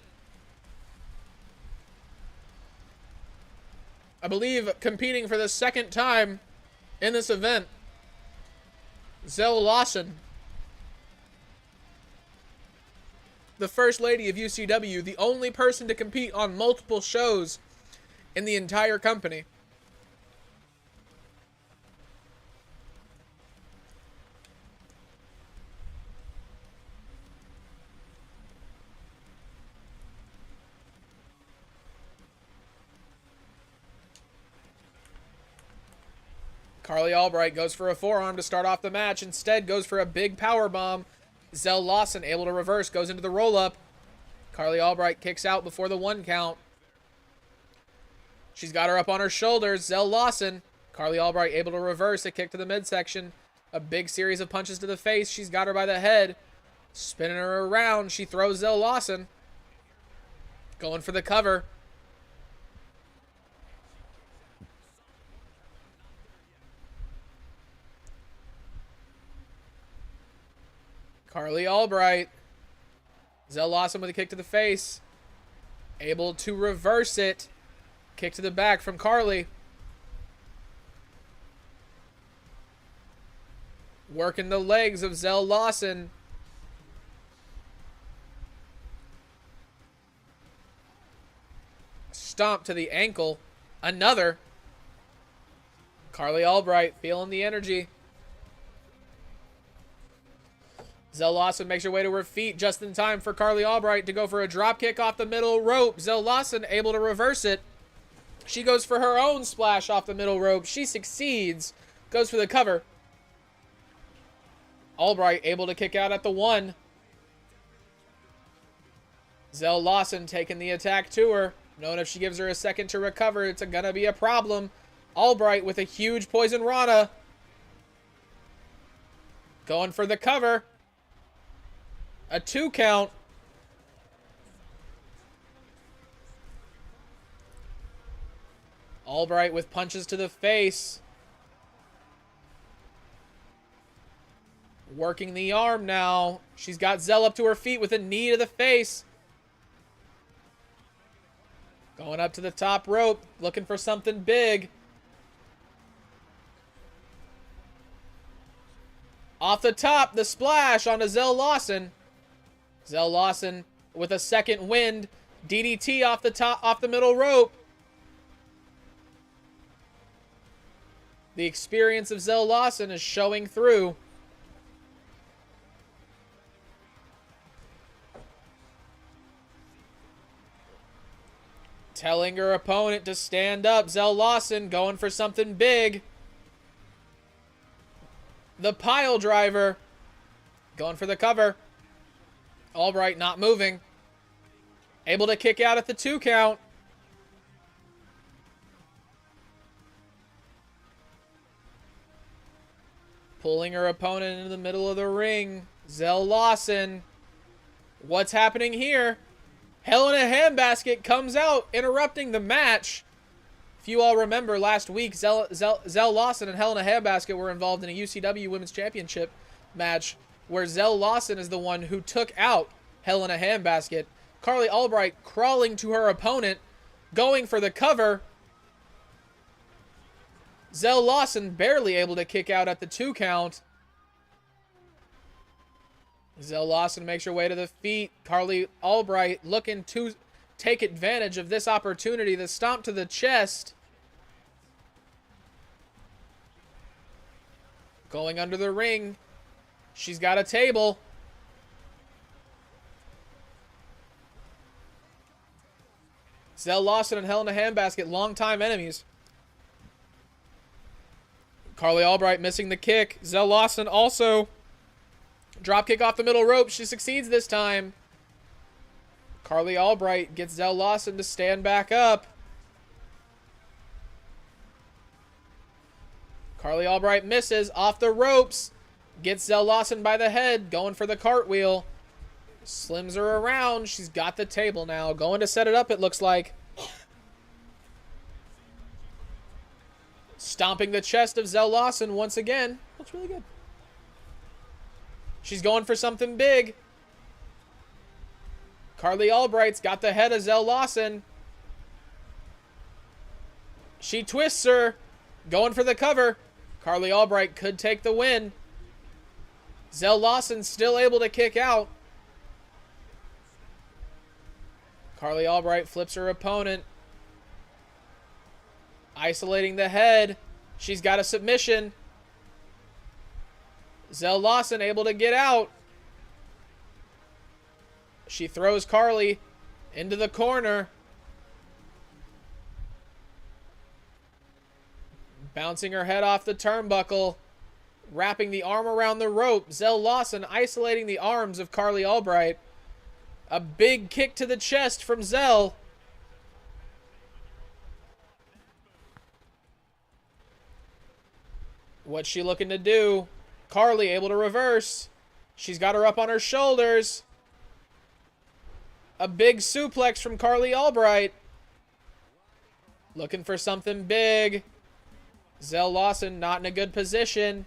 I believe, competing for the second time in this event, Zell Lawson, the First Lady of UCW, the only person to compete on multiple shows in the entire company. Carly Albright goes for a forearm to start off the match. Instead, goes for a big power bomb. Zell Lawson able to reverse, goes into the roll-up. Carly Albright kicks out before the 1 count. She's got her up on her shoulders. Zell Lawson. Carly Albright able to reverse a kick to the midsection. A big series of punches to the face. She's got her by the head. Spinning her around. She throws Zell Lawson. Going for the cover. Carly Albright. Zell Lawson with a kick to the face. Able to reverse it. Kick to the back from Carly. Working the legs of Zell Lawson. Stomp to the ankle. Another. Carly Albright feeling the energy. Zell Lawson makes her way to her feet just in time for Carly Albright to go for a drop kick off the middle rope. Zell Lawson able to reverse it. She goes for her own splash off the middle rope. She succeeds. Goes for the cover. Albright able to kick out at the 1. Zell Lawson taking the attack to her. Knowing if she gives her a second to recover, it's gonna be a problem. Albright with a huge poison rana. Going for the cover. A 2 count. Albright with punches to the face. Working the arm now. She's got Zell up to her feet with a knee to the face. Going up to the top rope. Looking for something big. Off the top, the splash onto Zell Lawson. Zell Lawson with a second wind. DDT off the top, off the middle rope. The experience of Zell Lawson is showing through. Telling her opponent to stand up. Zell Lawson going for something big. The pile driver. Going for the cover. Albright not moving. Able to kick out at the 2 count. Pulling her opponent into the middle of the ring. Zell Lawson. What's happening here? Hell in a Handbasket comes out, interrupting the match. If you all remember, last week, Zell Lawson and Hell in a Handbasket were involved in a UCW Women's Championship match where Zell Lawson is the one who took out Hell in a Handbasket. Carly Albright crawling to her opponent, going for the cover. Zell Lawson barely able to kick out at the 2 count. Zell Lawson makes her way to the feet. Carly Albright looking to take advantage of this opportunity. The stomp to the chest. Going under the ring. She's got a table. Zell Lawson and Hell in a Handbasket, longtime enemies. Carly Albright missing the kick. Zell Lawson also drop kick off the middle rope. She succeeds this time. Carly Albright gets Zell Lawson to stand back up. Carly Albright misses off the ropes. Gets Zell Lawson by the head. Going for the cartwheel. Slims her around. She's got the table now. Going to set it up, it looks like. Stomping the chest of Zell Lawson once again. Looks really good. She's going for something big. Carly Albright's got the head of Zell Lawson. She twists her. Going for the cover. Carly Albright could take the win. Zell Lawson still able to kick out. Carly Albright flips her opponent. Isolating the head. She's got a submission. Zell Lawson able to get out. She throws Carly into the corner. Bouncing her head off the turnbuckle. Wrapping the arm around the rope. Zell Lawson isolating the arms of Carly Albright. A big kick to the chest from Zell. What's she looking to do? Carly able to reverse. She's got her up on her shoulders. A big suplex from Carly Albright. Looking for something big. Zell Lawson not in a good position.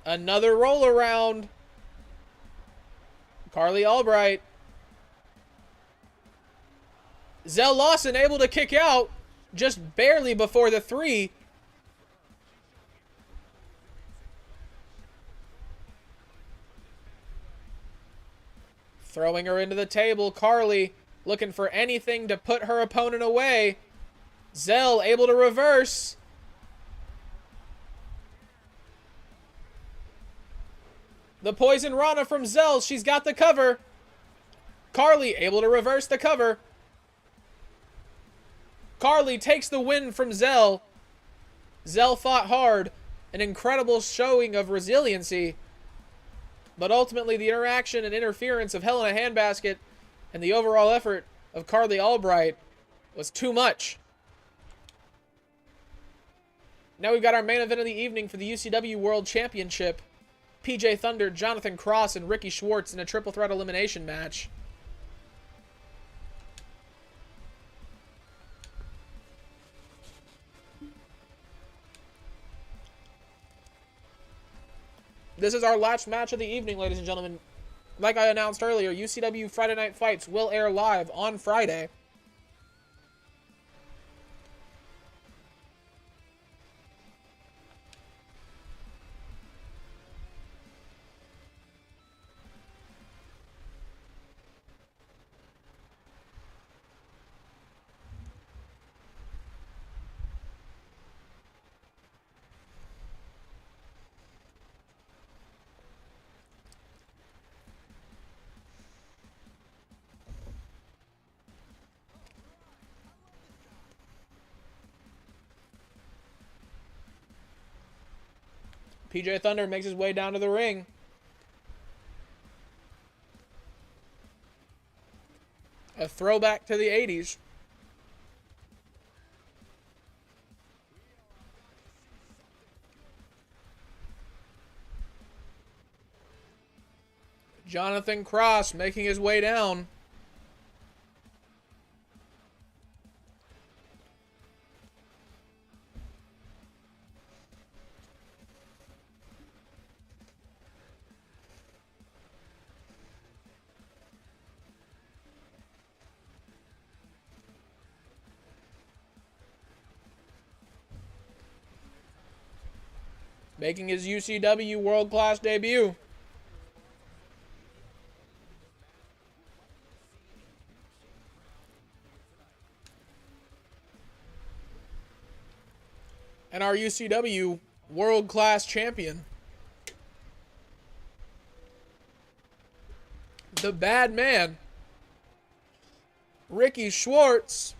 Another roll around. Carly Albright. Zell Lawson able to kick out just barely before the 3. Throwing her into the table. Carly looking for anything to put her opponent away. Zell able to reverse. The Poison Rana from Zell. She's got the cover. Carly able to reverse the cover. Carly takes the win from Zell. Zell fought hard. An incredible showing of resiliency. But ultimately, the interaction and interference of Hell in a Handbasket and the overall effort of Carly Albright was too much. Now we've got our main event of the evening for the UCW World Championship. PJ Thunder, Jonathan Cross, and Ricky Schwartz in a triple threat elimination match. This is our last match of the evening, ladies and gentlemen. Like I announced earlier, UCW Friday Night Fights will air live on Friday. PJ Thunder makes his way down to the ring. A throwback to the 80s. Jonathan Cross making his way down. Making his UCW world-class debut. And our UCW world-class champion, the bad man, Ricky Schwartz.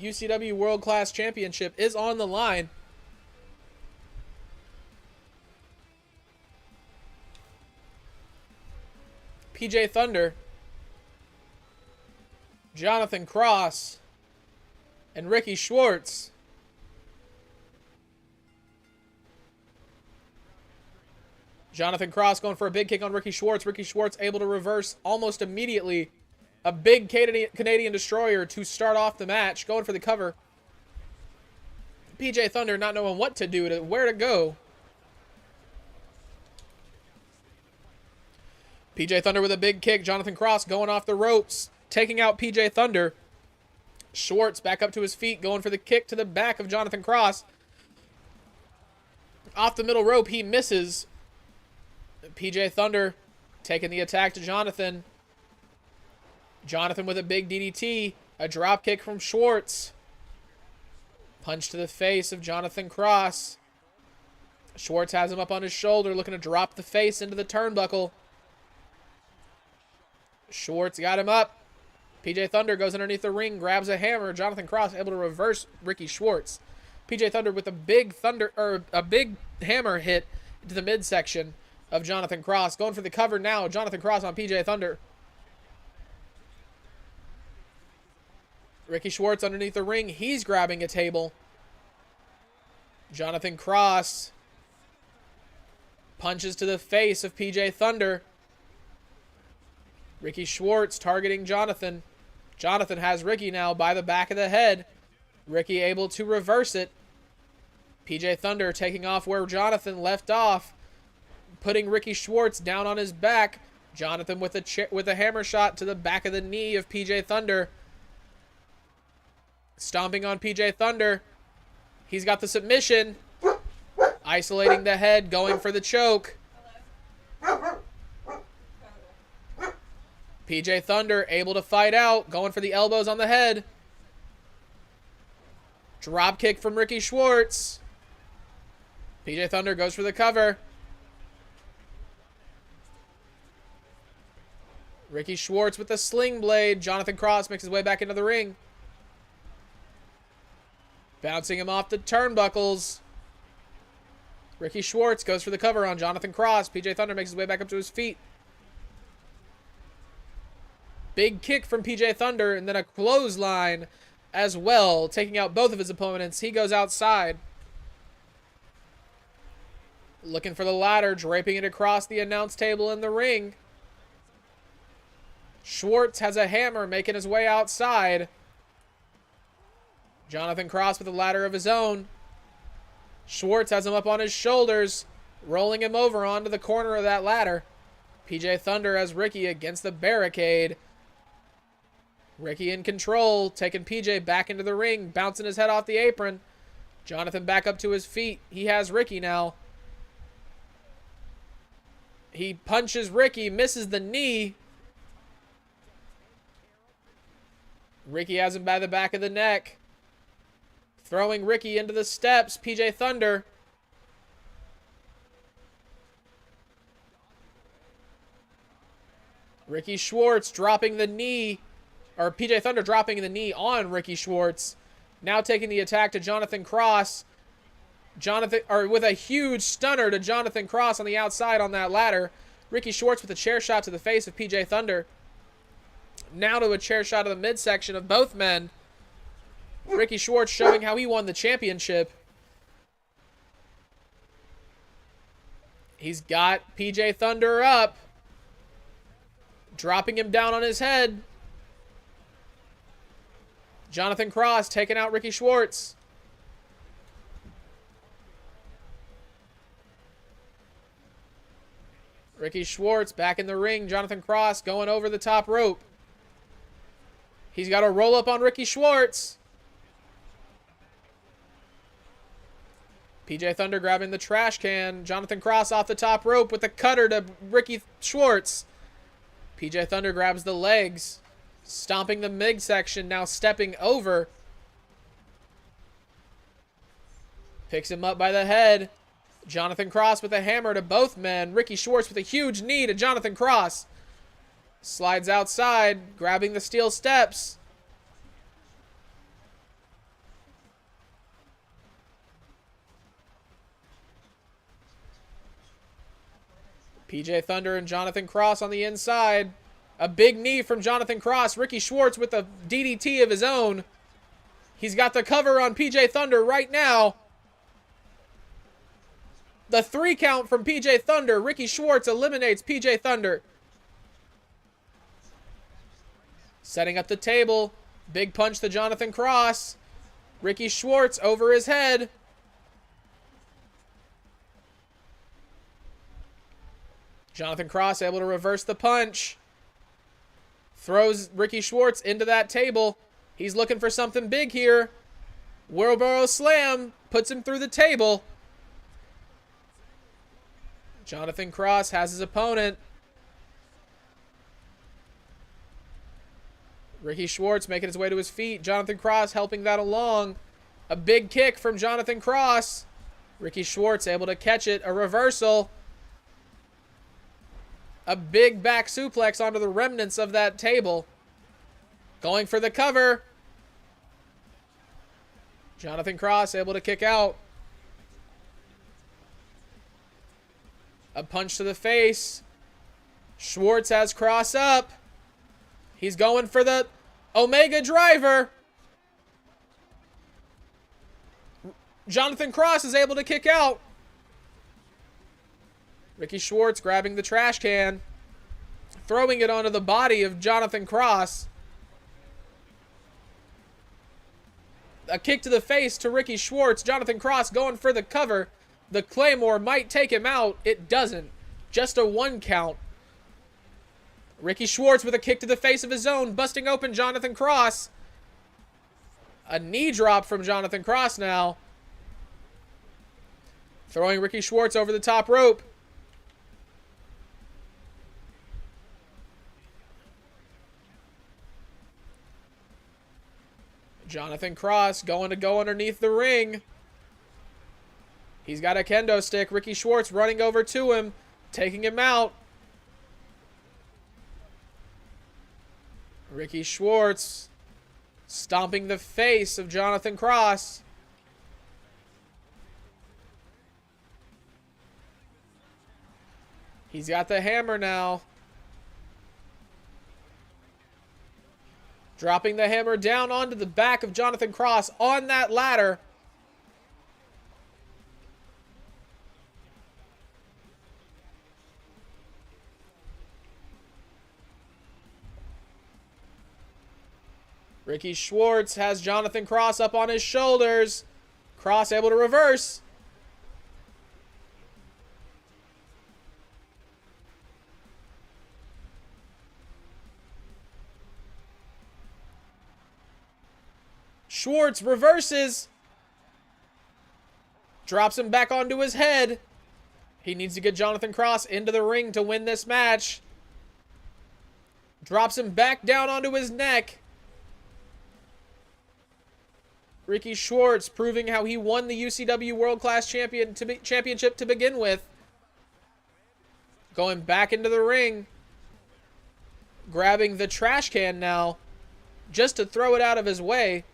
UCW World Class Championship is on the line. PJ Thunder, Jonathan Cross, and Ricky Schwartz. Jonathan Cross going for a big kick on Ricky Schwartz. Ricky Schwartz able to reverse almost immediately. A big Canadian destroyer to start off the match. Going for the cover. PJ Thunder not knowing what to do, where to go. PJ Thunder with a big kick. Jonathan Cross going off the ropes. Taking out PJ Thunder. Schwartz back up to his feet. Going for the kick to the back of Jonathan Cross. Off the middle rope. He misses. PJ Thunder taking the attack to Jonathan. Jonathan with a big DDT. A drop kick from Schwartz. Punch to the face of Jonathan Cross. Schwartz has him up on his shoulder, looking to drop the face into the turnbuckle. Schwartz got him up. PJ Thunder goes underneath the ring, grabs a hammer. Jonathan Cross able to reverse Ricky Schwartz. PJ Thunder with a big hammer hit into the midsection of Jonathan Cross. Going for the cover now. Jonathan Cross on PJ Thunder. Ricky Schwartz underneath the ring. He's grabbing a table. Jonathan Cross punches to the face of PJ Thunder. Ricky Schwartz targeting Jonathan. Jonathan has Ricky now by the back of the head. Ricky able to reverse it. PJ Thunder taking off where Jonathan left off. Putting Ricky Schwartz down on his back. Jonathan with a hammer shot to the back of the knee of PJ Thunder. Stomping on PJ Thunder. He's got the submission. Isolating the head, going for the choke. PJ Thunder able to fight out, going for the elbows on the head. Drop kick from Ricky Schwartz. PJ Thunder goes for the cover. Ricky Schwartz with the sling blade. Jonathan Cross makes his way back into the ring. Bouncing him off the turnbuckles. Ricky Schwartz goes for the cover on Jonathan Cross. PJ Thunder makes his way back up to his feet. Big kick from PJ Thunder, and then a clothesline as well, taking out both of his opponents. He goes outside. Looking for the ladder, draping it across the announce table in the ring. Schwartz has a hammer, making his way outside. Jonathan Cross with a ladder of his own. Schwartz has him up on his shoulders, rolling him over onto the corner of that ladder. PJ Thunder has Ricky against the barricade. Ricky in control, taking PJ back into the ring, bouncing his head off the apron. Jonathan back up to his feet. He has Ricky now. He punches Ricky, misses the knee. Ricky has him by the back of the neck. Throwing Ricky into the steps. PJ Thunder Ricky Schwartz dropping the knee, or PJ Thunder dropping the knee on Ricky Schwartz. Now taking the attack to Jonathan Cross. With a huge stunner to Jonathan Cross on the outside on that ladder. Ricky Schwartz with a chair shot to the face of PJ Thunder. Now to a chair shot to the midsection of both men. Ricky Schwartz showing how he won the championship. He's got PJ Thunder up. Dropping him down on his head. Jonathan Cross taking out Ricky Schwartz. Ricky Schwartz back in the ring. Jonathan Cross going over the top rope. He's got a roll up on Ricky Schwartz. PJ Thunder grabbing the trash can. Jonathan Cross off the top rope with the cutter to Ricky Schwartz. PJ Thunder grabs the legs. Stomping the midsection, now stepping over. Picks him up by the head. Jonathan Cross with a hammer to both men. Ricky Schwartz with a huge knee to Jonathan Cross. Slides outside, grabbing the steel steps. PJ Thunder and Jonathan Cross on the inside. A big knee from Jonathan Cross. Ricky Schwartz with a DDT of his own. He's got the cover on PJ Thunder right now. The 3 count from PJ Thunder. Ricky Schwartz eliminates PJ Thunder. Setting up the table. Big punch to Jonathan Cross. Ricky Schwartz over his head. Jonathan Cross able to reverse the punch. Throws Ricky Schwartz into that table. He's looking for something big here. Wheelbarrow slam. Puts him through the table. Jonathan Cross has his opponent. Ricky Schwartz making his way to his feet. Jonathan Cross helping that along. A big kick from Jonathan Cross. Ricky Schwartz able to catch it. A reversal. A big back suplex onto the remnants of that table. Going for the cover. Jonathan Cross able to kick out. A punch to the face. Schwartz has Cross up. He's going for the Omega Driver. Jonathan Cross is able to kick out. Ricky Schwartz grabbing the trash can. Throwing it onto the body of Jonathan Cross. A kick to the face to Ricky Schwartz. Jonathan Cross going for the cover. The Claymore might take him out. It doesn't. Just a 1 count. Ricky Schwartz with a kick to the face of his own. Busting open Jonathan Cross. A knee drop from Jonathan Cross now. Throwing Ricky Schwartz over the top rope. Jonathan Cross going to go underneath the ring. He's got a kendo stick. Ricky Schwartz running over to him. Taking him out. Ricky Schwartz stomping the face of Jonathan Cross. He's got the hammer now. Dropping the hammer down onto the back of Jonathan Cross on that ladder. Ricky Schwartz has Jonathan Cross up on his shoulders. Cross able to reverse. Schwartz reverses. Drops him back onto his head. He needs to get Jonathan Cross into the ring to win this match. Drops him back down onto his neck. Ricky Schwartz proving how he won the UCW World Class Championship to begin with. Going back into the ring. grabbing the trash can now just to throw it out of his way.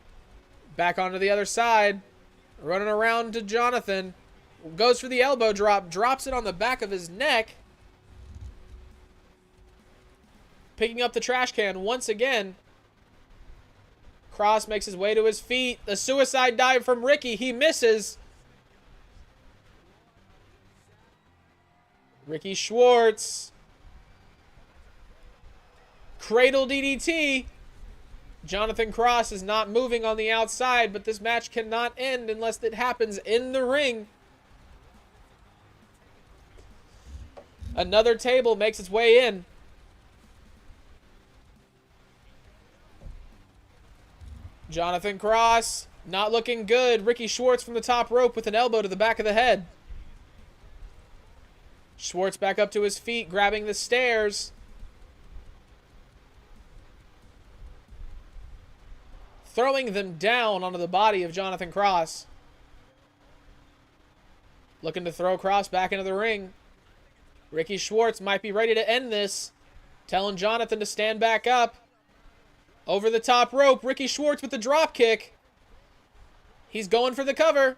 Back onto the other side, running around to Jonathan. Goes for the elbow drop, drops it on the back of his neck. Picking up the trash can once again. Cross makes his way to his feet. The suicide dive from Ricky. He misses. Ricky Schwartz. Cradle DDT. Jonathan Cross is not moving on the outside, but this match cannot end unless it happens in the ring. Another table makes its way in. Jonathan Cross, not looking good. Ricky Schwartz from the top rope with an elbow to the back of the head. Schwartz back up to his feet, grabbing the stairs. Throwing them down onto the body of Jonathan Cross. Looking to throw Cross back into the ring. Ricky Schwartz might be ready to end this. Telling Jonathan to stand back up. Over the top rope, Ricky Schwartz with the drop kick. He's going for the cover.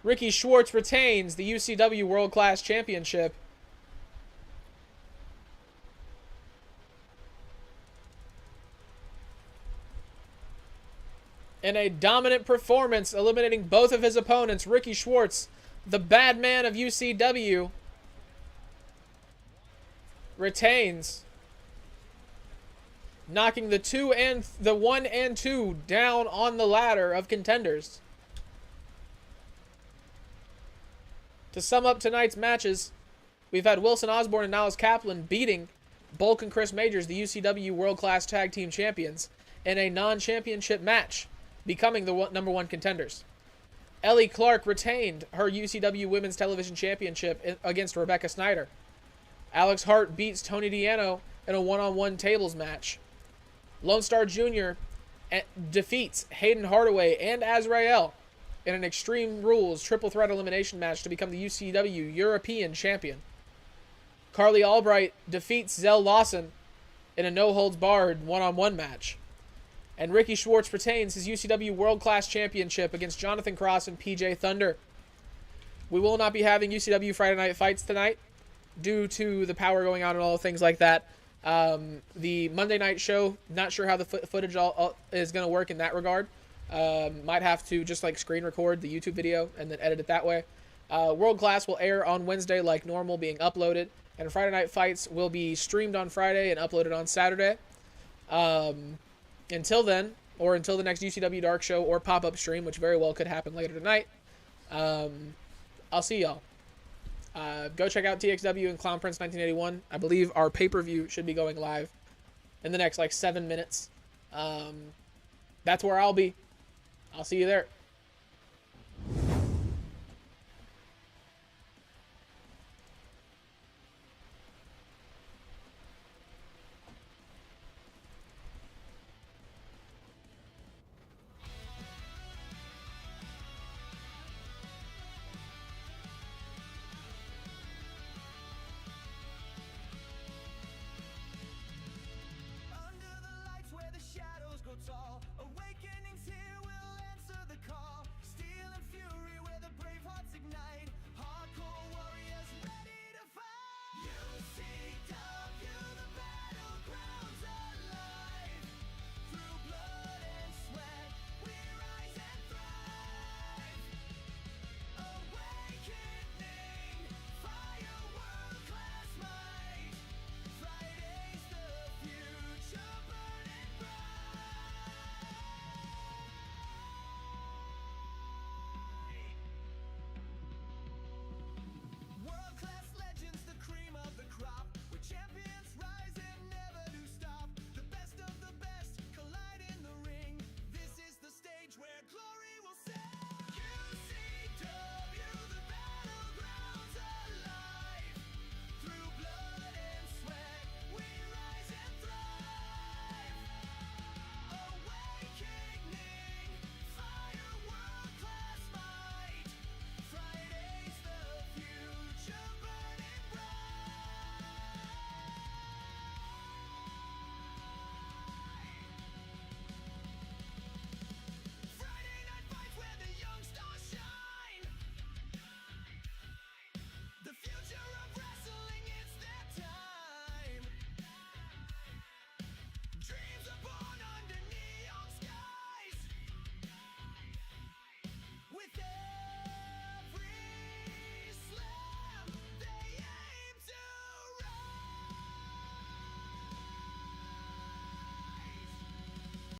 Ricky Schwartz retains the UCW World Class Championship. In a dominant performance, eliminating both of his opponents, Ricky Schwartz, the bad man of UCW, retains, knocking the 1 and 2 down on the ladder of contenders. To sum up tonight's matches, we've had Wilson Osborne and Niles Kaplan beating Bulk and Chris Majors, the UCW World Class Tag Team Champions, in a non-championship match, becoming the number 1 contenders. Ellie Clark retained her UCW Women's Television Championship against Rebecca Snyder. Alex Hart beats Tony Diano in a one-on-one tables match. Lone Star Jr. defeats Hayden Hardaway and Azrael in an Extreme Rules triple threat elimination match to become the UCW European Champion. Carly Albright defeats Zell Lawson in a no-holds-barred one-on-one match. And Ricky Schwartz retains his UCW World Class Championship against Jonathan Cross and PJ Thunder. We will not be having UCW Friday Night Fights tonight due to the power going out and all things like that. The Monday night show, not sure how the footage all is going to work in that regard. Might have to just like screen record the YouTube video and then edit it that way. World Class will air on Wednesday like normal, being uploaded. And Friday Night Fights will be streamed on Friday and uploaded on Saturday. Until then, or until the next UCW Dark show or pop-up stream, which very well could happen later tonight, I'll see y'all. Go check out TXW and Clown Prince 1981. I believe our pay-per-view should be going live in the next like 7 minutes. That's where I'll be. I'll see you there.